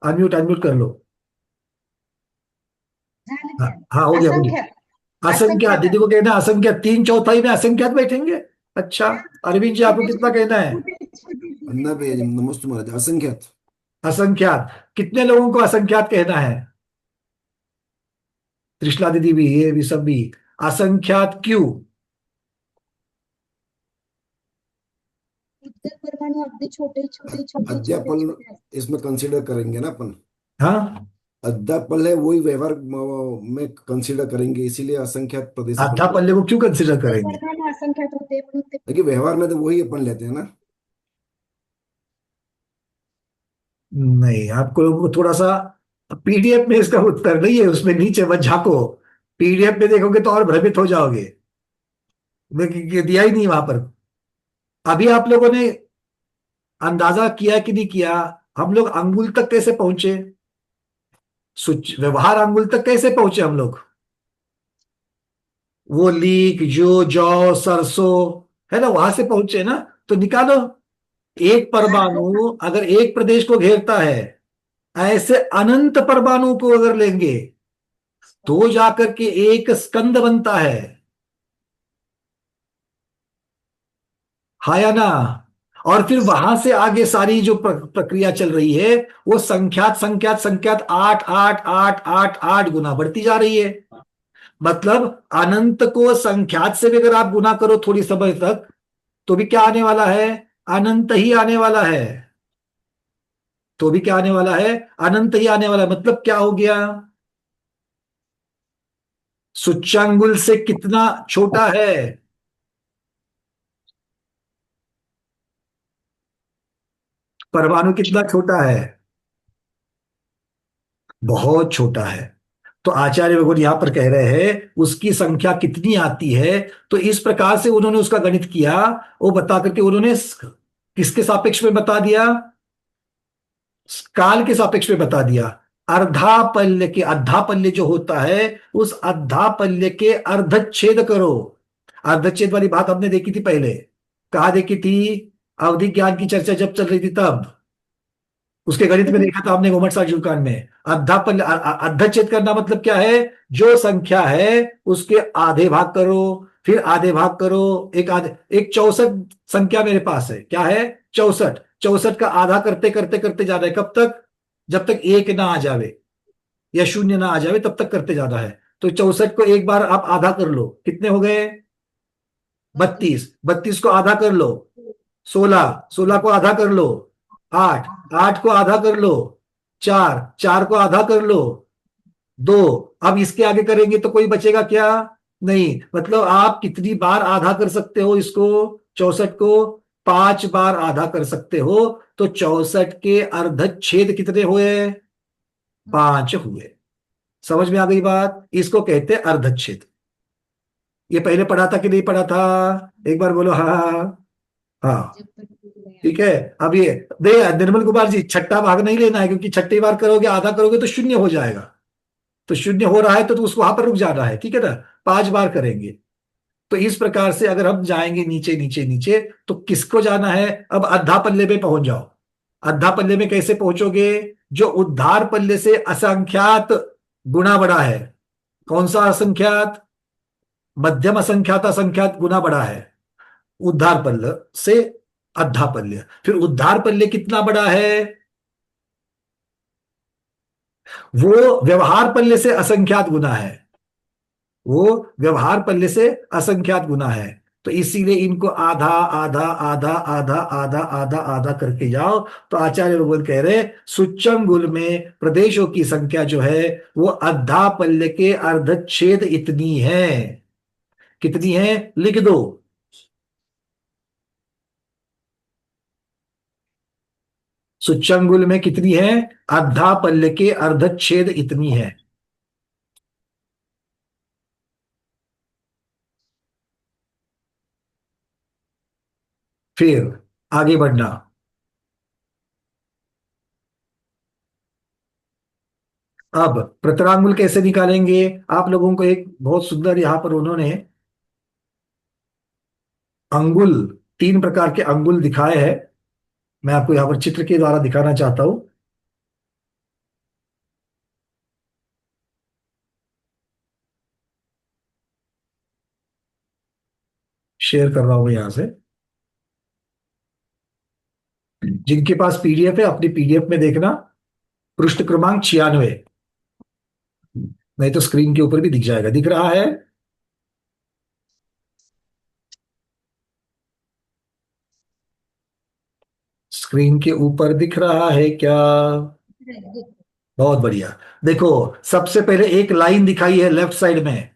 अनम्यूट अनम्यूट कर लो। हाँ हाँ, हो गया हो गया। असंख्यात, दीदी को कहना है असंख्यात, 3/4 में असंख्यात बैठेंगे। अच्छा, अरविंद जी आपको कितना कहना है? नमस्ते महाराज, असंख्यात। असंख्यात, कितने लोगों को असंख्यात कहना है? त्रिशला दीदी भी, ये भी, सब भी। असंख्यात क्यों? छोटे छोटे छोटे अध्यापन इसमें कंसीडर करेंगे ना अपन। हाँ, अध्यापन है वही व्यवहार में कंसीडर करेंगे, इसीलिए असंख्यात प्रदेश अपन आधा पल्ले को क्यों कंसिडर करेंगे? असंख्यात होते हैं, देखिए व्यवहार में तो वही अपन लेते हैं ना। नहीं, आपको लोगों को थोड़ा सा, पीडीएफ में इसका उत्तर नहीं है, उसमें नीचे मत झांको। पीडीएफ में देखोगे तो और भ्रमित हो जाओगे, ये दिया ही नहीं वहां पर। अभी आप लोगों ने अंदाजा किया कि नहीं किया, हम लोग अंगुल तक कैसे पहुंचे? व्यवहार अंगुल तक कैसे पहुंचे हम लोग? वो लीक, जो, जौ, सरसों है ना, वहां से पहुंचे ना। तो निकालो, एक परमाणु अगर एक प्रदेश को घेरता है, ऐसे अनंत परमाणु को अगर लेंगे तो जाकर के एक स्कंद बनता है। हाँ या ना? और फिर वहां से आगे सारी जो प्रक्रिया चल रही है वो संख्यात संख्यात संख्यात 8 8 8 8 8 गुना बढ़ती जा रही है। मतलब अनंत को संख्यात से भी अगर आप गुना करो थोड़ी समय तक, तो भी क्या आने वाला है? अनंत ही आने वाला है। तो भी क्या आने वाला है? अनंत ही आने वाला है। मतलब क्या हो गया? सूच्यांगुल से कितना छोटा है? परमाणु कितना छोटा है? बहुत छोटा है। तो आचार्य भगवान यहां पर कह रहे हैं उसकी संख्या कितनी आती है। तो इस प्रकार से उन्होंने उसका गणित किया, वो बता करके उन्होंने किसके सापेक्ष में बता दिया? काल के सापेक्ष में बता दिया। अर्धापल्य के, अर्धापल्य जो होता है उस अर्धापल्य के अर्धच्छेद करो। अर्धच्छेद वाली बात हमने देखी थी पहले, कहा देखी थी? अवधि ज्ञान की चर्चा जब चल रही थी तब उसके गणित में देखा था हमने घुमट साठ युगान में। अर्धापल्य, अर्धच्छेद करना मतलब क्या है? जो संख्या है उसके आधे भाग करो, फिर आधे भाग करो, एक आधे, एक 64 संख्या मेरे पास है, क्या है? 64। 64 का आधा करते करते करते जाना है, कब तक? जब तक एक ना आ जावे या शून्य ना आ जावे तब तक करते जाना है। तो 64 को एक बार आप आधा कर लो, कितने हो गए? 32, 32 को आधा कर लो, 16, 16 को आधा कर लो, 8, 8 को आधा कर लो, 4, 4 को आधा कर लो, 2। अब इसके आगे करेंगे तो कोई बचेगा क्या? नहीं। मतलब आप कितनी बार आधा कर सकते हो इसको? 64 को 5 बार आधा कर सकते हो। तो 64 के अर्धच्छेद कितने हुए? 5 हुए। समझ में आ गई बात? इसको कहते हैं अर्धच्छेद। ये पहले पढ़ा था कि नहीं पढ़ा था? एक बार बोलो हाँ। हाँ, ठीक है। अब ये दे निर्मल कुमार जी, छठा भाग नहीं लेना है, क्योंकि छठी बार करोगे, आधा करोगे तो शून्य हो जाएगा। तो शून्य हो रहा है तो उसको वहां पर रुक जाना है, ठीक है ना? 5 बार करेंगे। तो इस प्रकार से अगर हम जाएंगे नीचे नीचे नीचे, तो किसको जाना है? अब अद्धा पल्ले पे पहुंच जाओ। अद्धा पल्ले में कैसे पहुंचोगे? जो उद्धार पल्ले से असंख्यात गुना बड़ा है। कौन सा असंख्यात? मध्यम असंख्यात, असंख्यात गुना बड़ा है उद्धार पल्ले से अद्धा पल्ले। फिर उद्धार पल्ले कितना बड़ा है? वो व्यवहार पल्ले से असंख्यात गुना है। वो व्यवहार पल्ले से असंख्यात गुना है। तो इसीलिए इनको आधा आधा आधा आधा आधा आधा आधा करके जाओ। तो आचार्य भगवान कह रहे सूच्यंगुल में प्रदेशों की संख्या जो है वो अद्धा पल्ले के अर्धच्छेद इतनी है। कितनी है? लिख दो। सूच्यंगुल में कितनी है? अद्धा पल्ले के अर्धच्छेद इतनी है। फिर आगे बढ़ना। अब प्रतरांगुल कैसे निकालेंगे? आप लोगों को एक बहुत सुंदर यहां पर उन्होंने अंगुल, 3 प्रकार के अंगुल दिखाए हैं। मैं आपको यहां पर चित्र के द्वारा दिखाना चाहता हूं। शेयर कर रहा हूं मैं यहां से। जिनके पास पीडीएफ है अपनी पीडीएफ में देखना, पृष्ठ क्रमांक 96। नहीं तो स्क्रीन के ऊपर भी दिख जाएगा। दिख रहा है? स्क्रीन के ऊपर दिख रहा है क्या? बहुत बढ़िया। देखो, सबसे पहले एक लाइन दिखाई है लेफ्ट साइड में,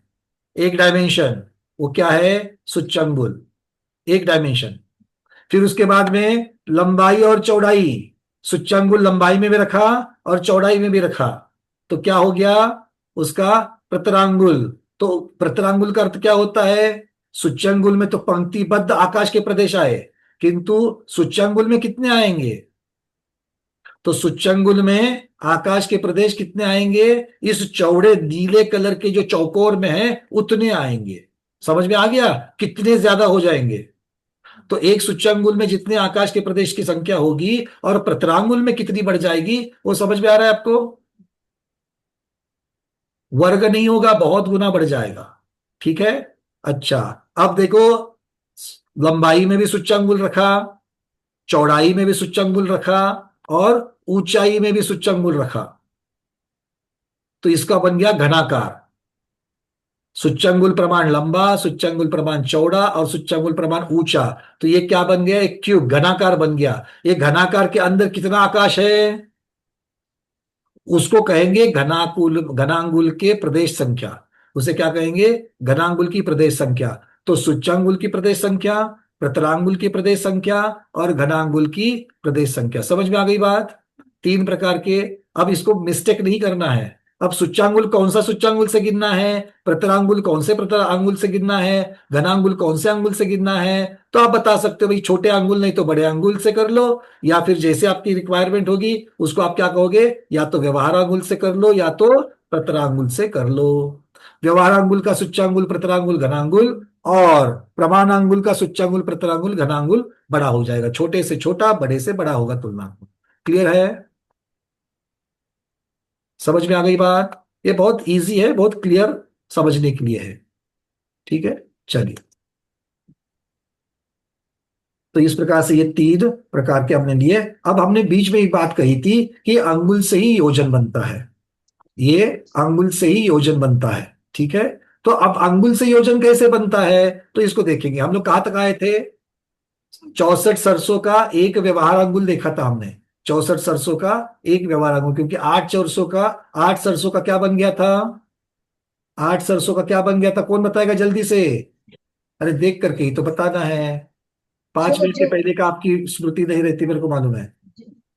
एक डायमेंशन। वो क्या है? सूच्यंगुल, एक डायमेंशन। फिर उसके बाद में लंबाई और चौड़ाई। सूच्यंगुल लंबाई में भी रखा और चौड़ाई में भी रखा। तो क्या हो गया उसका? प्रतरांगुल। तो प्रतरांगुल का अर्थ क्या होता है? सूच्यंगुल में तो पंक्तिबद्ध आकाश के प्रदेश आए, किंतु सूच्यंगुल में कितने आएंगे? तो सूच्यंगुल में आकाश के प्रदेश कितने आएंगे? इस चौड़े नीले कलर के जो चौकोर में है उतने आएंगे। समझ में आ गया? कितने ज्यादा हो जाएंगे? तो एक सूच्यंगुल में जितने आकाश के प्रदेश की संख्या होगी और प्रतरांगुल में कितनी बढ़ जाएगी, वो समझ में आ रहा है आपको? वर्ग नहीं होगा, बहुत गुना बढ़ जाएगा। ठीक है। अच्छा, अब देखो, लंबाई में भी सूच्यंगुल रखा, चौड़ाई में भी सूच्यंगुल रखा और ऊंचाई में भी सूच्यंगुल रखा। तो इसका बन गया घनाकार। सूच्यंगुल प्रमाण लंबा, सूच्यंगुल प्रमाण चौड़ा और सूच्यंगुल प्रमाण ऊंचा। तो ये क्या बन गया? एक क्यूब, घनाकार बन गया। ये घनाकार के अंदर कितना आकाश है? उसको कहेंगे घनांगुल के प्रदेश संख्या। उसे क्या कहेंगे? घनांगुल की प्रदेश संख्या। तो सूच्यंगुल की प्रदेश संख्या, प्रतरांगुल की प्रदेश संख्या और घनांगुल की प्रदेश संख्या। समझ में आ गई बात? 3 प्रकार के। अब इसको मिस्टेक नहीं करना है। अब सूच्यंगुल कौन सा सूच्यंगुल से गिनना है, प्रतरांगुल कौन से प्रतरांगुल से गिनना है, घनांगुल कौन से अंगुल से गिनना है, तो आप बता सकते हो भाई छोटे अंगुल नहीं तो बड़े अंगुल से कर लो, या फिर जैसे आपकी रिक्वायरमेंट होगी उसको आप क्या कहोगे, या तो व्यवहार अंगुल से कर लो या तो प्रतरांगुल से कर लो। व्यवहार अंगुल का सूच्यंगुल प्रतरांगुल घनांगुल और प्रमाणांगुल का सूच्यंगुल प्रतरांगुल घनांगुल बड़ा हो जाएगा। छोटे से छोटा, बड़े से बड़ा होगा तुलनात्मक। क्लियर है? समझ में आ गई बात? ये बहुत इजी है, बहुत क्लियर समझने के लिए है। ठीक है, चलिए। तो इस प्रकार से ये 3 प्रकार के हमने लिए। अब हमने बीच में एक बात कही थी कि अंगुल से ही योजन बनता है। ये अंगुल से ही योजन बनता है। ठीक है, तो अब अंगुल से योजन कैसे बनता है, तो इसको देखेंगे। हम लोग कहाँ तक आए थे? 64 सरसों का एक व्यवहार अंगुल देखा था हमने। 64 सरसों का एक व्यवहार अंगुल, क्योंकि 8 सरसों का क्या बन गया था? 8 सरसों का क्या बन गया था, कौन बताएगा जल्दी से? अरे देख करके ही तो बताना है। 5 मिनट के जो पहले का आपकी स्मृति नहीं रहती, मेरे को मालूम है।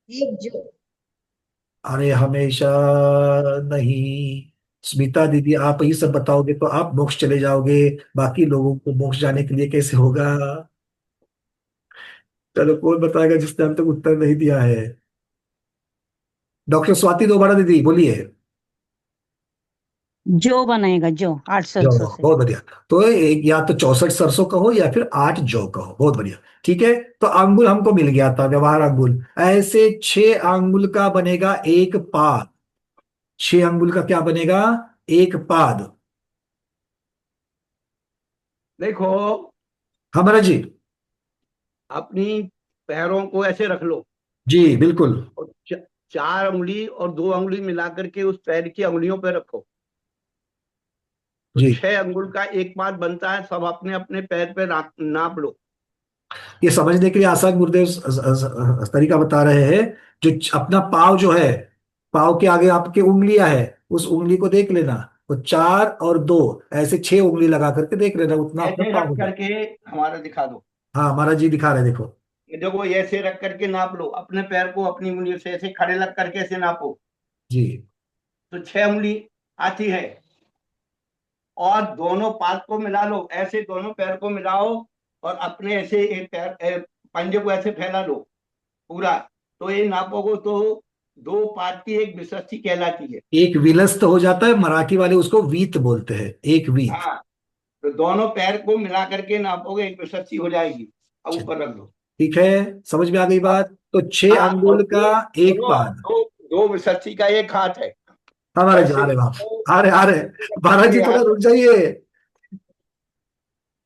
एक जो अरे हमेशा नहीं। स्मिता दीदी आप ही सब बताओगे तो आप मोक्ष चले जाओगे, बाकी लोगों को मोक्ष जाने के लिए कैसे होगा? चलो कौन बताएगा जिसने अब तक उत्तर नहीं दिया है? डॉक्टर स्वाति दोबारा दीदी बोलिए। जो बनेगा जो 8 जौ, सरसों से। बहुत बढ़िया। तो एक या तो 64 सरसों का हो या फिर 8 जौ का हो, बहुत बढ़िया। ठीक है, तो अंगुल हमको मिल गया था, व्यवहार अंगुल। ऐसे 6 अंगुल का बनेगा एक पाद। 6 अंगुल का क्या बनेगा? एक पाद। देखो हमारा जी। अपनी पैरों को ऐसे रख लो जी बिल्कुल। और 4 उंगली और 2 उंगली मिलाकर के उस पैर की उंगलियों पे रखो, तो जी 6 अंगुल का एक पाद बनता है। सब अपने अपने पैर पे नाप लो। ये समझने के लिए आसान गुरुदेव तरीका बता रहे हैं। जो अपना पाव जो है, पाव के आगे आपके उंगलियां है, उस उंगली को देख लेना। तो 4 और 2 ऐसे 6 उंगली लगा करके देख लेना, उतना अपना ऐसे पाव रख हो गया। करके हमारा दिखा दो। हाँ महाराज जी दिखा रहे हैं, देखो। ये देखो, ये ऐसे रख करके नाप लो अपने पैर को, अपनी उंगलियों से ऐसे खड़े लग करके ऐसे नापो, जी तो 6 उंगली आती है। और दोनों पाद को मिला लो, ऐसे दोनों पैर को मिलाओ और अपने ऐसे एक पैर पंजे को ऐसे फैला लो पूरा, तो ये नापोगे तो 2 पाद की एक विसर्ची कहलाती है। एक विलस्त हो जाता है, मराठी वाले उसको वीत बोलते हैं, एक वीत। हाँ, तो दोनों पैर को मिला करके नापोगे, एक विसर्ची हो जाएगी। अब ऊपर रख दो। ठीक है, समझ में आ गई अब बात। तो 6 अंगुल और का एक सुनो, पाद। दो विसर्ची का एक हाथ है। हमारे जी ऐसे आ रहे बाप, दो आ रहे महाराज जी, ये थोड़ा हाथ, रुक जाइए।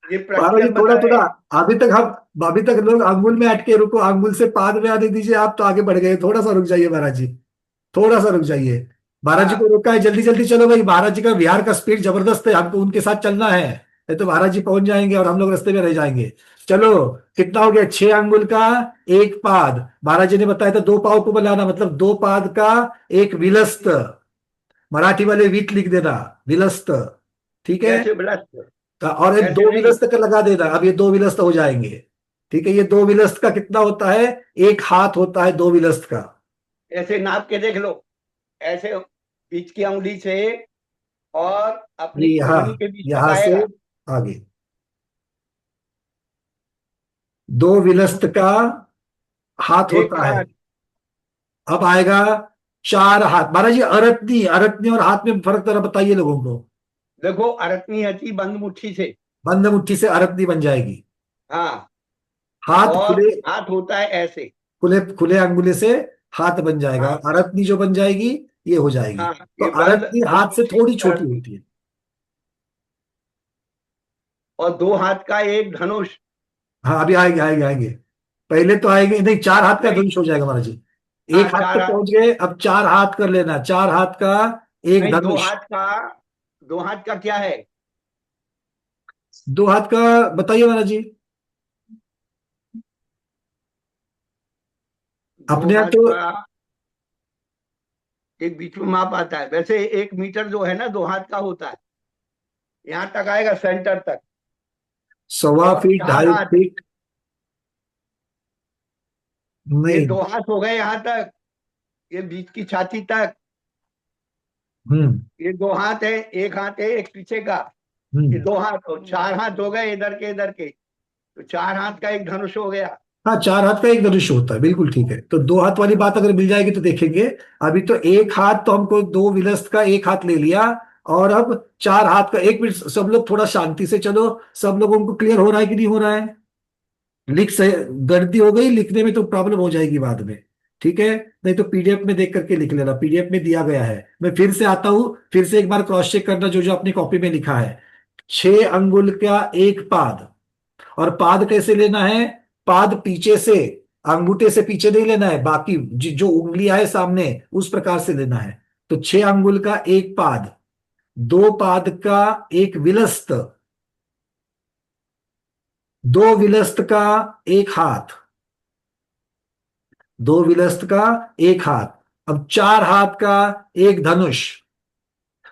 ये महाराज प्रैक्टिकल जी थोड़ा बता रहे थोड़ा। हैं। अभी तक लोग अंगुल में अटके, रुको, अंगुल से पाद में आने दीजिए। आप तो आगे बढ़ गए, थोड़ा सा रुक जाइए महाराज जी, थोड़ा सा रुक जाइए। महाराज जी को हाँ, रोका है, जल्दी जल्दी चलो भाई। महाराज जी का विहार का स्पीड जबरदस्त है, हमको उनके साथ चलना है, नहीं तो महाराज जी पहुंच जाएंगे और हम लोग रास्ते में रह जाएंगे। चलो, कितना हो गया? 6 अंगुल का एक पाद। महाराज जी ने बताया था 2 पाव को बनाना, मतलब 2 पाद का एक विलस्त। मराठी वाले वीत लिख देना, विलस्त। ठीक है, कैसे ब्लस्ट? और एक ऐसे 2 नहीं। विलस्त का लगा देना। अब ये 2 विलस्त हो जाएंगे। ठीक है, ये 2 विलस्त का कितना होता है? एक हाथ होता है 2 विलस्त का। ऐसे नाप के देख लो, ऐसे बीच की उंगली से और अपनी ये यहाँ, कोहनी के बीच तक यहां से आएगा। आगे 2 विलस्त का हाथ एक होता है। हाथ। अब आएगा 4 हाथ। महाराज जी अरत्नी, अरत्नी और हाथ में फर्क जरा बताइए लोगों को। देखो, अरत्नी आती बंद मुट्ठी से। बंद मुट्ठी से अरत्नी बन जाएगी। हाँ, हाथ और खुले, हाथ होता है ऐसे। खुले खुले अंगुले से हाथ बन जाएगा। हाँ अरत्नी जो बन जाएगी, ये हो जाएगी। हाँ, तो ये बंद अरत्नी बंद हाथ से मुट्ठी थोड़ी की छोटी अरत्नी। होती है। और 2 हाथ का एक धनुष। हाँ अभी आएंगे आएंगे आएंगे। पहले तो आएंगे नहीं, 4 हाथ का नहीं, धनुष हो जाएगा महाराज जी। हाँ, एक हाथ 4 तक हाथ। पहुंच गए, अब 4 हाथ कर लेना। 4 हाथ का एक नहीं, धनुष। 2 हाथ का क्या है? 2 हाथ का बताइए महाराज जी। दो अपने यहाँ हाथ तो का एक बीच में माप आता है। वैसे 1 मीटर जो है ना 2 हाथ का होता है, यहाँ तक आएगा सेंटर तक। 1.25 और फीट, 2.5 फीट ये नहीं। 2 हाथ हो गए यहाँ तक, ये बीच की छाती तक। हम्म ये 2 हाथ है, एक हाथ है एक पीछे का। ये हम्म 2 हाथ और 4 हाथ हो गए इधर के इधर के, तो 4 हाथ का एक धनुष हो गया। हाँ 4 हाथ का एक धनुष होता है, बिल्कुल ठीक है। तो 2 हाथ वाली बात अगर मिल जाएगी तो देखेंगे। अभी तो एक हाथ, तो हमको 2 विलस्त का एक हाथ ले लिया, और अब 4 हाथ का। 1 मिनट सब लोग थोड़ा शांति से चलो। सब लोगों को क्लियर हो रहा है कि नहीं हो रहा है? लिख से गलती हो गई लिखने में तो प्रॉब्लम हो जाएगी बाद में। ठीक है, नहीं तो पीडीएफ में देख करके लिख लेना, पीडीएफ में दिया गया है। मैं फिर से आता हूं, फिर से एक बार क्रॉस चेक करना जो जो अपनी कॉपी में लिखा है। 6 अंगुल का एक पाद। और पाद कैसे लेना है? पाद पीछे से, अंगूठे से पीछे नहीं लेना है, बाकी जो उंगलियां है सामने उस प्रकार से लेना है। तो 6 अंगुल का एक पाद। दो पाद का एक विलस्त, दो विलस्त का एक हाथ, दो विलस्त का एक हाथ। अब चार हाथ का एक धनुष।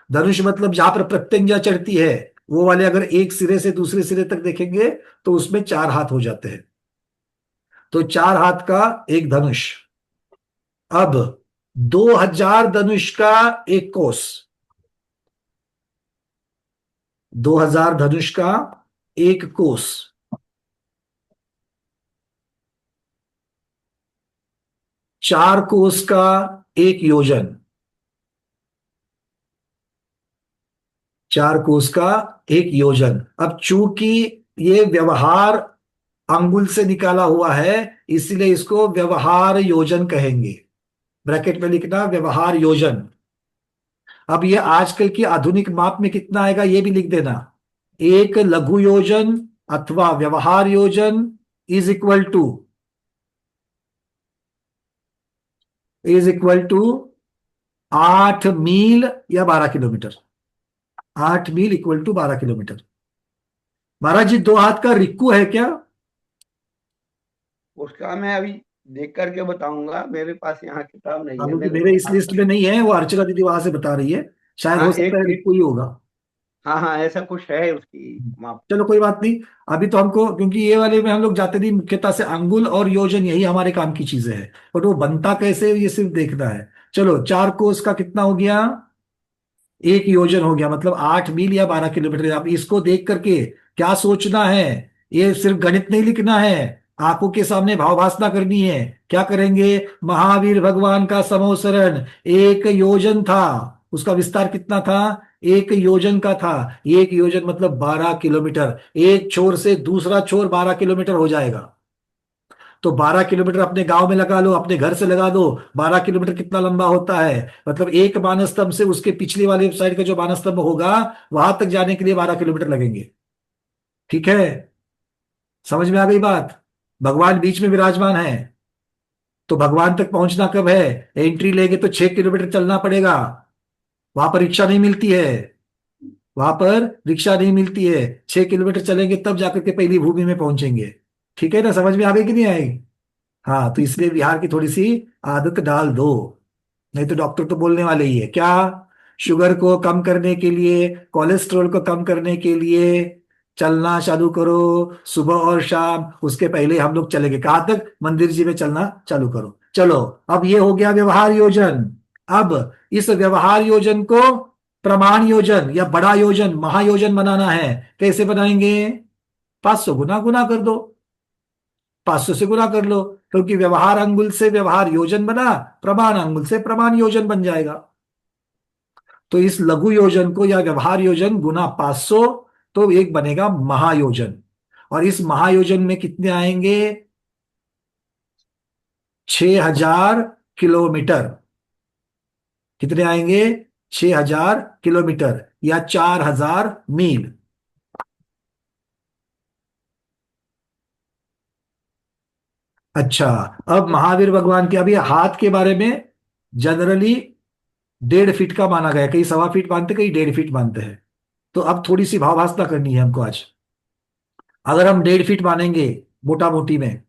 धनुष मतलब जहां पर प्रत्यंजा चढ़ती है वो वाले अगर एक सिरे से दूसरे सिरे तक देखेंगे तो उसमें चार हाथ हो जाते हैं। तो चार हाथ का एक धनुष। अब 2000 धनुष का एक कोस, 2000 धनुष का एक कोस। चार कोस का एक योजन, चार कोस का एक योजन। अब चूंकि ये व्यवहार अंगुल से निकाला हुआ है इसलिए इसको व्यवहार योजन कहेंगे। ब्रैकेट में लिखना व्यवहार योजन। अब ये आजकल की आधुनिक माप में कितना आएगा ये भी लिख देना। एक लघु योजन अथवा व्यवहार योजन इज इक्वल टू 8 मील या 12 किलोमीटर। 8 मील इक्वल टू 12 किलोमीटर। महाराज जी दो हाथ का रिक्कू है क्या? उसका मैं अभी देख करके बताऊंगा, मेरे पास यहाँ किताब नहीं है। क्योंकि मेरे इस लिस्ट में नहीं है, वो अर्चना दीदी वहां से बता रही है, शायद हो सकता है रिक्कू ही होगा। हाँ हाँ ऐसा कुछ है उसकी माप। चलो कोई बात नहीं। अभी तो हमको, क्योंकि ये वाले में हम लोग जाते नहीं, मुख्यतः से अंगुल और योजन यही हमारे काम की चीजें हैं, बट वो बनता कैसे ये सिर्फ देखना है। चलो चार कोस का कितना हो गया? एक योजन हो गया, मतलब 8 मील या 12 किलोमीटर। आप इसको देख करके क्या सोचना है, ये सिर्फ गणित नहीं लिखना है, आंखों के सामने भावभासना करनी है। क्या करेंगे? महावीर भगवान का समोसरण एक योजन था, उसका विस्तार कितना था? एक योजन का था। एक योजन मतलब 12 किलोमीटर। एक छोर से दूसरा छोर 12 किलोमीटर हो जाएगा। तो 12 किलोमीटर अपने गांव में लगा लो, अपने घर से लगा दो। 12 किलोमीटर कितना लंबा होता है? मतलब एक बानस्तंभ से उसके पिछली वाले साइड का जो बानस्तंभ होगा वहां तक जाने के लिए 12 किलोमीटर लगेंगे। ठीक है, समझ में आ गई बात? भगवान बीच में विराजमान है तो भगवान तक पहुंचना कब है? एंट्री लेंगे तो 6 किलोमीटर चलना पड़ेगा। वहां पर रिक्शा नहीं मिलती है, वहां पर रिक्शा नहीं मिलती है। 6 किलोमीटर चलेंगे तब जाकर के पहली भूमि में पहुंचेंगे। ठीक है ना, समझ में आ गई कि नहीं आई? हाँ, तो इसलिए बिहार की थोड़ी सी आदत डाल दो, नहीं तो डॉक्टर तो बोलने वाले ही है। क्या? शुगर को कम करने के लिए, कोलेस्ट्रॉल को कम करने के लिए चलना चालू करो सुबह और शाम। उसके पहले हम लोग चलेंगे कहाँ तक? मंदिर जी में चलना चालू करो। चलो, अब ये हो गया व्यवहार योजन। अब इस व्यवहार योजन को प्रमाण योजन या बड़ा योजन, महायोजन बनाना है। कैसे बनाएंगे? 500 गुना गुना कर दो, 500 से गुना कर लो, क्योंकि व्यवहार अंगुल से व्यवहार योजन बना, प्रमाण अंगुल से प्रमाण योजन बन जाएगा। तो इस लघु योजन को या व्यवहार योजन गुना 500 तो एक बनेगा महायोजन। और इस महायोजन में कितने आएंगे? 6000 किलोमीटर। कितने आएंगे? 6000 किलोमीटर या 4000 मील। अच्छा, अब महावीर भगवान के, अभी हाथ के बारे में जनरली 1.5 फीट का माना गया, कई 1.25 फीट मानते, कई 1.5 फीट मानते हैं। तो अब थोड़ी सी भावभासना करनी है हमको आज। अगर हम 1.5 फीट मानेंगे मोटा मोटी में,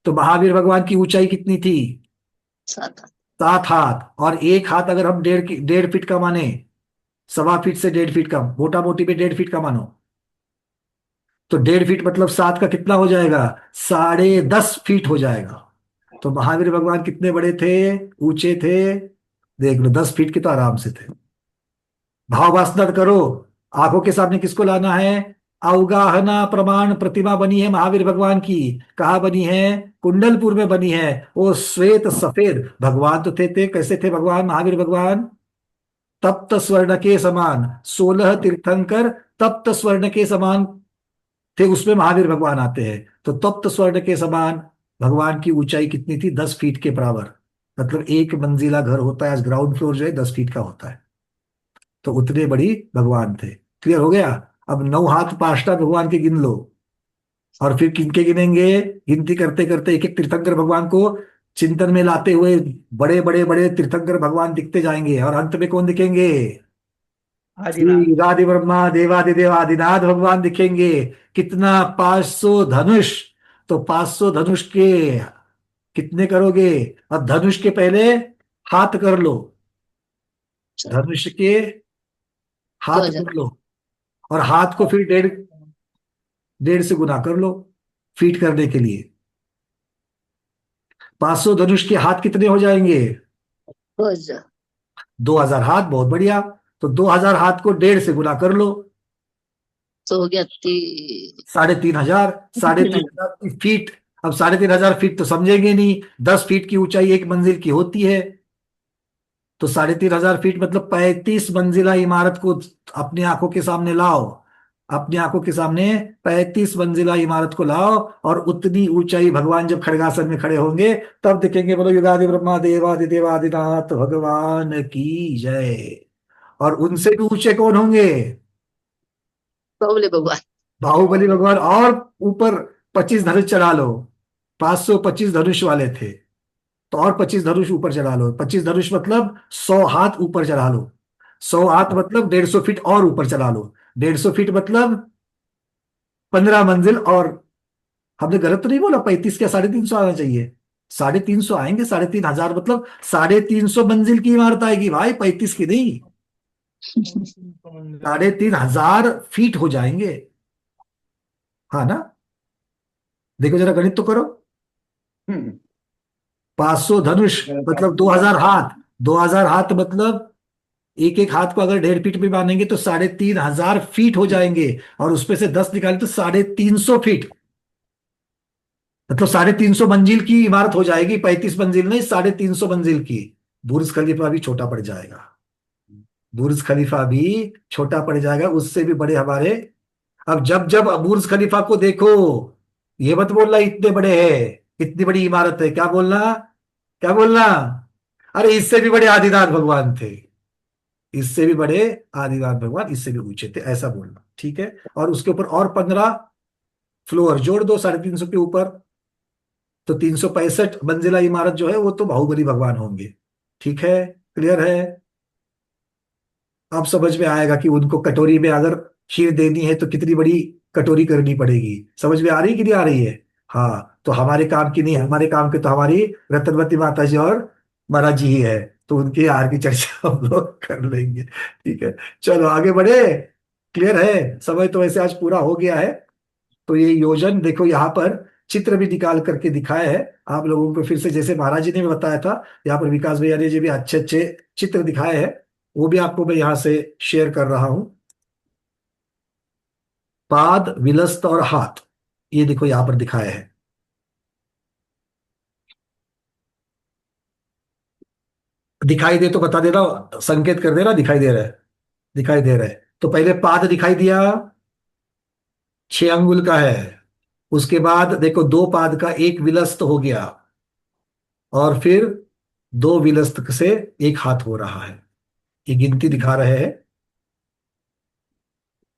तो महावीर भगवान की ऊंचाई कितनी थी? 7 हाथ। और एक हाथ अगर हम 1.5 फीट का माने, 1.25 फीट से 1.5 फीट का, मोटा मोटी पे 1.5 फीट का मानो, तो 1.5 फीट मतलब 7 का कितना हो जाएगा? 10.5 फीट हो जाएगा। तो महावीर भगवान कितने बड़े थे, ऊंचे थे? देख लो, 10 फीट के तो आराम से थे। भाववासना करो। आंखों के सामने किसको लाना है? अवगाहना प्रमाण प्रतिमा बनी है महावीर भगवान की। कहाँ बनी है? कुंडलपुर में बनी है। वो श्वेत सफेद भगवान तो थे कैसे थे भगवान? महावीर भगवान तप्त स्वर्ण के समान, 16 तीर्थंकर तप्त स्वर्ण के समान थे, उसमें महावीर भगवान आते हैं। तो तप्त स्वर्ण के समान भगवान की ऊंचाई कितनी थी? 10 फीट के बराबर। मतलब एक मंजिला घर होता है, ग्राउंड फ्लोर जो है 10 फीट का होता है। तो उतने बड़ी भगवान थे। क्लियर हो गया? अब 9 हाथ पांचटा भगवान के गिन लो, और फिर किनके गिनेंगे? गिनती करते करते एक एक तीर्थंकर भगवान को चिंतन में लाते हुए बड़े बड़े बड़े तीर्थंकर भगवान दिखते जाएंगे, और अंत में कौन दिखेंगे? आदिनाथ। श्री आदि ब्रह्मा देवादिदेव आदिनाथ भगवान दिखेंगे। कितना? 500 धनुष। तो 500 धनुष के कितने करोगे? अब धनुष के पहले हाथ कर लो, धनुष के हाथ कर लो, और हाथ को फिर डेढ़ डेढ़ से गुना कर लो फीट करने के लिए। 500 धनुष के हाथ कितने हो जाएंगे? 2000 हाथ। बहुत बढ़िया। तो 2000 हाथ को डेढ़ से गुना कर लो, तो हो गया 3500। 3500 फीट। अब 3500 फीट तो समझेंगे नहीं, 10 फीट की ऊंचाई एक मंजिल की होती है। तो 3500 फीट मतलब 35 मंजिला इमारत को अपनी आंखों के सामने लाओ। अपनी आंखों के सामने 35 मंजिला इमारत को लाओ, और उतनी ऊंचाई भगवान जब खड़गासन में खड़े होंगे तब दिखेंगे। बोलो युगादि ब्रह्मा देवादि देवादिनाथ भगवान की जय। और उनसे भी ऊंचे कौन होंगे? बाहुबली भगवान। बाहुबली भगवान। और ऊपर 25 धनुष चढ़ा लो। 525 धनुष वाले थे, तो और 25 धनुष ऊपर चढ़ा लो। 25 धनुष मतलब 100 हाथ ऊपर चढ़ा लो। 100 हाथ मतलब 150 फीट और ऊपर चढ़ा लो। 150 फीट मतलब 15 मंजिल। और हमने गलत तो नहीं बोला? 35 क्या 350 आना चाहिए? 350 आएंगे। 3500 मतलब 350 मंजिल की इमारत आएगी भाई, 35 की नहीं। 3500 फीट हो जाएंगे। हाँ ना? देखो जरा गणित तो करो। 500 धनुष मतलब 2000 हाथ। 2000 हाथ मतलब एक एक हाथ को अगर 1.5 फीट में बांधेंगे तो 3500 फीट हो जाएंगे। और उसमें से 10 निकाले तो 350 फीट, मतलब 350 मंजिल की इमारत हो जाएगी। 35 मंजिल नहीं, 350 मंजिल की। बुर्ज खलीफा भी छोटा पड़ जाएगा। बुर्ज खलीफा भी छोटा पड़ जाएगा, उससे भी बड़े हमारे। अब जब जब बुर्ज खलीफा को देखो, ये मत बोलना इतने बड़े हैं, इतनी बड़ी इमारत है। क्या बोलना? क्या बोलना? अरे इससे भी बड़े आदिनाथ भगवान थे, इससे भी बड़े आदिनाथ भगवान, इससे भी ऊंचे थे, ऐसा बोलना। ठीक है? और उसके ऊपर और 15 फ्लोर जोड़ दो 350 के ऊपर, तो 365 मंजिला इमारत जो है वो तो बाहुबली भगवान होंगे। ठीक है? क्लियर है? अब समझ में आएगा कि उनको कटोरी में अगर खीर देनी है तो कितनी बड़ी कटोरी करनी पड़ेगी। समझ में आ रही कि नहीं आ रही है? हाँ, तो हमारे काम की नहीं, हमारे काम के तो हमारी रतनवती माता जी और महाराज जी ही है, तो उनके हार की चर्चा हम लोग कर लेंगे। ठीक है, चलो आगे बढ़े। क्लियर है? समय तो वैसे आज पूरा हो गया है। तो ये योजन देखो, यहाँ पर चित्र भी निकाल करके दिखाया है आप लोगों को फिर से, जैसे महाराज जी ने भी बताया था। यहाँ पर विकास भैया ने जी भी अच्छे अच्छे चित्र दिखाए हैं, वो भी आपको मैं यहाँ से शेयर कर रहा हूं। पाद, विलस्त और हाथ, ये देखो यहाँ पर दिखाया है। दिखाई दे तो बता देना, संकेत कर देना दिखाई दे रहा है। दिखाई दे रहा है तो पहले पाद दिखाई दिया, 6 अंगुल का है। उसके बाद देखो 2 पाद का 1 विलस्त हो गया, और फिर 2 विलस्त से 1 हाथ हो रहा है। ये गिनती दिखा रहे हैं।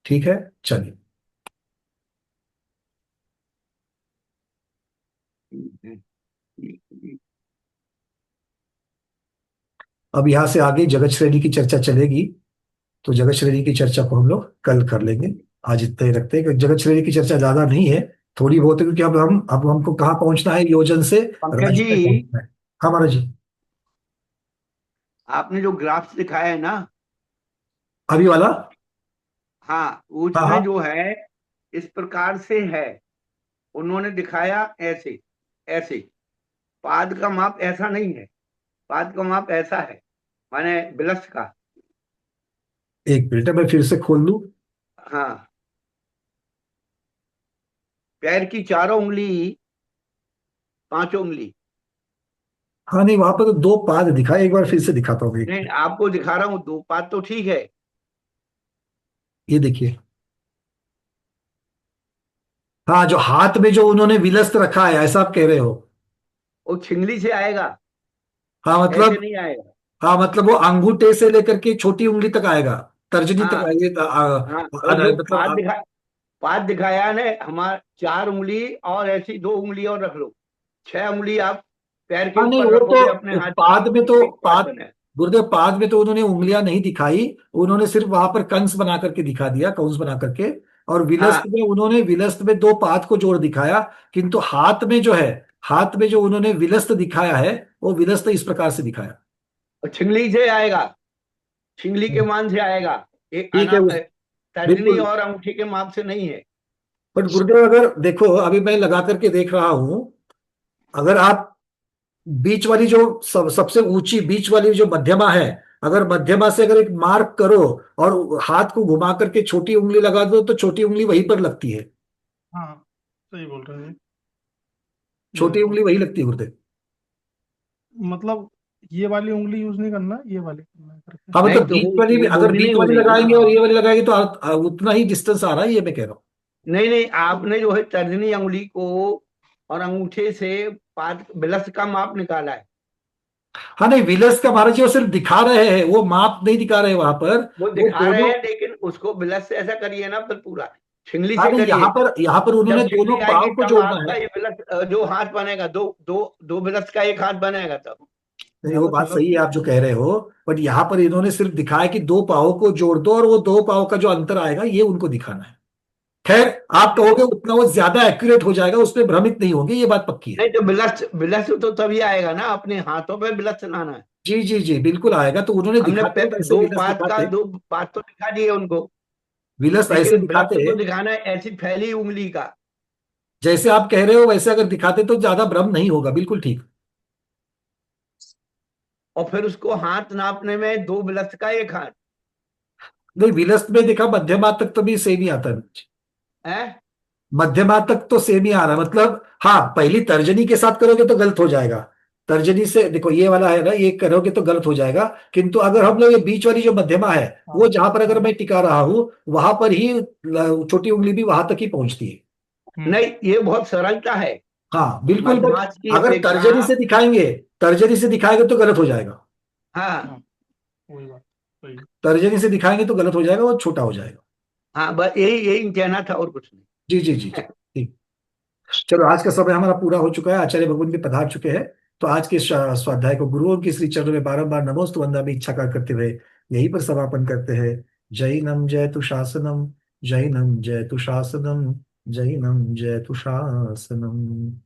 ठीक है, चलिए। अब यहां से आगे जगत श्रेणी की चर्चा चलेगी, तो जगत श्रेणी की चर्चा को हम लोग कल कर लेंगे। आज इतना ही रखते हैं, क्योंकि जगत श्रेणी की चर्चा ज्यादा नहीं है, थोड़ी बहुत है, क्योंकि अब हमको कहाँ पहुंचना है? योजन से पंकज राज्य तक जी, पहुंचना है। हाँ महाराज जी। आपने जो ग्राफ्स दिखाया है ना, अभी वाला? हाँ, हाँ उसमें हाँ। जो है इस प्रकार से है। उन्होंने दिखाया ऐसे ऐसे। पाद का माप ऐसा नहीं है, पाद का माप ऐसा है, माने बिलस का। एक मिनट मैं फिर से खोल लूं। हाँ, पैर की 4 उंगली, 5 उंगली। हाँ नहीं, वहां पर तो 2 पाद दिखा, एक बार फिर से दिखाता हूँ। नहीं, आपको दिखा रहा हूँ 2 पाद तो ठीक है। ये देखिए, हाँ, जो हाथ में जो उन्होंने विलस्त रखा है, ऐसा आप कह रहे हो? वो छिंगली से आएगा, हाँ ऐसे मतलब, नहीं आएगा। हाँ मतलब वो अंगूठे से लेकर के छोटी उंगली तक आएगा, तर्जनी तक हाँ आएगी। हाँ, और जो मतलब पाद दिखाया ने हमारा 4 उंगली, और ऐसी 2 उंगली और रख लो, 6 उंगली आप पैर के हाँ नहीं, ऊपर वो रखोगे अपने तो हाथ की, पाद में तो एक पाद बने। गुरुदेव पाद में तो उन्होंने उंगलियां नहीं दिखाई, उन्होंने सिर्फ वहां पर कंस बना करके दिखा दिया, कंस बना करके। और विलस्त हाँ में उन्होंने विलस्त में दो पाद को जोड़ दिखाया, किंतु हाथ में जो है, हाथ में जो उन्होंने विलस्त दिखाया है वो विलस्त इस प्रकार से दिखाया। और छिंगली से आएगा, छिंगली के मान से आएगा, एक ठीक है, तर्जनी बिल्कुल। और अंगूठी के माप से नहीं है। बट गुरुदेव अगर देखो, अभी मैं लगा करके देख रहा हूं, अगर आप बीच वाली जो सबसे ऊंची बीच वाली जो मध्यमा है, अगर मध्यमा से अगर एक मार्क करो और हाथ को घुमा करके छोटी उंगली लगा दो तो छोटी उंगली वहीं पर लगती है, हाँ सही बोल रहे हैं ये छोटी बिल्कुल। उंगली वही लगती है गुरुदेव। मतलब ये वाली उंगली यूज नहीं करना, ये वाली करना है करके। हाँ नहीं मतलब तो बीच वाली भी, वो अगर भी बीच नहीं हो वाली रही ना। लगाएंगे और ये वाली लगाएंगे तो उतना ही डिस्टेंस आ रहा है, ये मैं कह रहा हूँ। नहीं नहीं, आपने जो है तर्जनी अंगुली को और अंगूठे से पाद बिलस का माप निकाला है। हाँ नहीं, विलस का महाराज जी वो सिर्फ दिखा रहे हैं, वो माप नहीं दिखा रहे वहां पर। वो वो दिखा रहे दोनों, हैं, लेकिन उसको बिलस से ऐसा करिए ना, फिर पूरा छिंगली हाँ से नहीं, करिए। यहाँ पर उन्होंने जब दोनों छिंगली पाव आएगी को तब जोड़ना आपका है। ये बिलस जो हाथ बनेगा, दो दो दो बिलस का एक हाथ बनेगा तब। नहीं वो बात चलो सही है आप जो कह रहे हो, बट यहाँ पर इन्होंने सिर्फ दिखाया कि दो पावों को जोड़ दो और वो दो पाव का जो अंतर आएगा ये उनको दिखाना है। खैर, आप कहोगे उतना वो ज्यादा एक्यूरेट हो जाएगा, उसमें भ्रमित नहीं होंगे, ये बात पक्की है। नहीं तो बिलस बिलस तो तभी आएगा ना, अपने हाथों पे बिलस चलाना है। जी जी जी, बिल्कुल आएगा। तो उन्होंने हमने दिखाते हैं वैसे दो विलस पात का दिखाते, दो पात तो दिखा दिए उनको, विलस ऐसे लेकिन बिलस दिखाते, तो दिखाना है ऐसी फैली उंगली का। जैसे आप कह रहे हो वैसे अगर दिखाते तो ज्यादा भ्रम नहीं होगा, बिल्कुल ठीक। और फिर उसको हाथ नापने में दो बिलस का एक हाथ नहीं, विलस में देखा मध्यमा तक तो भी सेम ही आता है, है। मध्यमा तक तो सेम ही आ रहा है। मतलब हाँ, पहली तर्जनी के साथ करोगे तो गलत हो जाएगा, तर्जनी से देखो ये वाला है ना, ये करोगे तो गलत हो जाएगा। किंतु अगर हम लोग ये बीच वाली जो मध्यमा है, वो जहां पर अगर मैं टिका रहा हूं वहां पर ही छोटी उंगली भी वहां तक ही पहुंचती है। नहीं, ये बहुत सरलता है हाँ बिल्कुल, बट मधमाछ की अगर अपेक्षा। तर्जनी से दिखाएंगे, तर्जनी से दिखाएंगे तो गलत हो जाएगा, हाँ वही बात सही। तर्जनी से दिखाएंगे तो गलत हो जाएगा, वो छोटा हो जाएगा। हाँ, बस यही यही कहना था और कुछ नहीं। जी जी जी जी, ठीक। चलो, आज का समय हमारा पूरा हो चुका है, आचार्य भगवान भी पधार चुके हैं। तो आज के इस स्वाध्याय को गुरुओं की श्री चरणों में बारंबार नमोस्तु वंदना में इच्छा कर करते हुए यहीं पर समापन करते हैं। जैनम जयतु शासनम, जैनम जयतु शासनम, जैनम जयतु शासनम।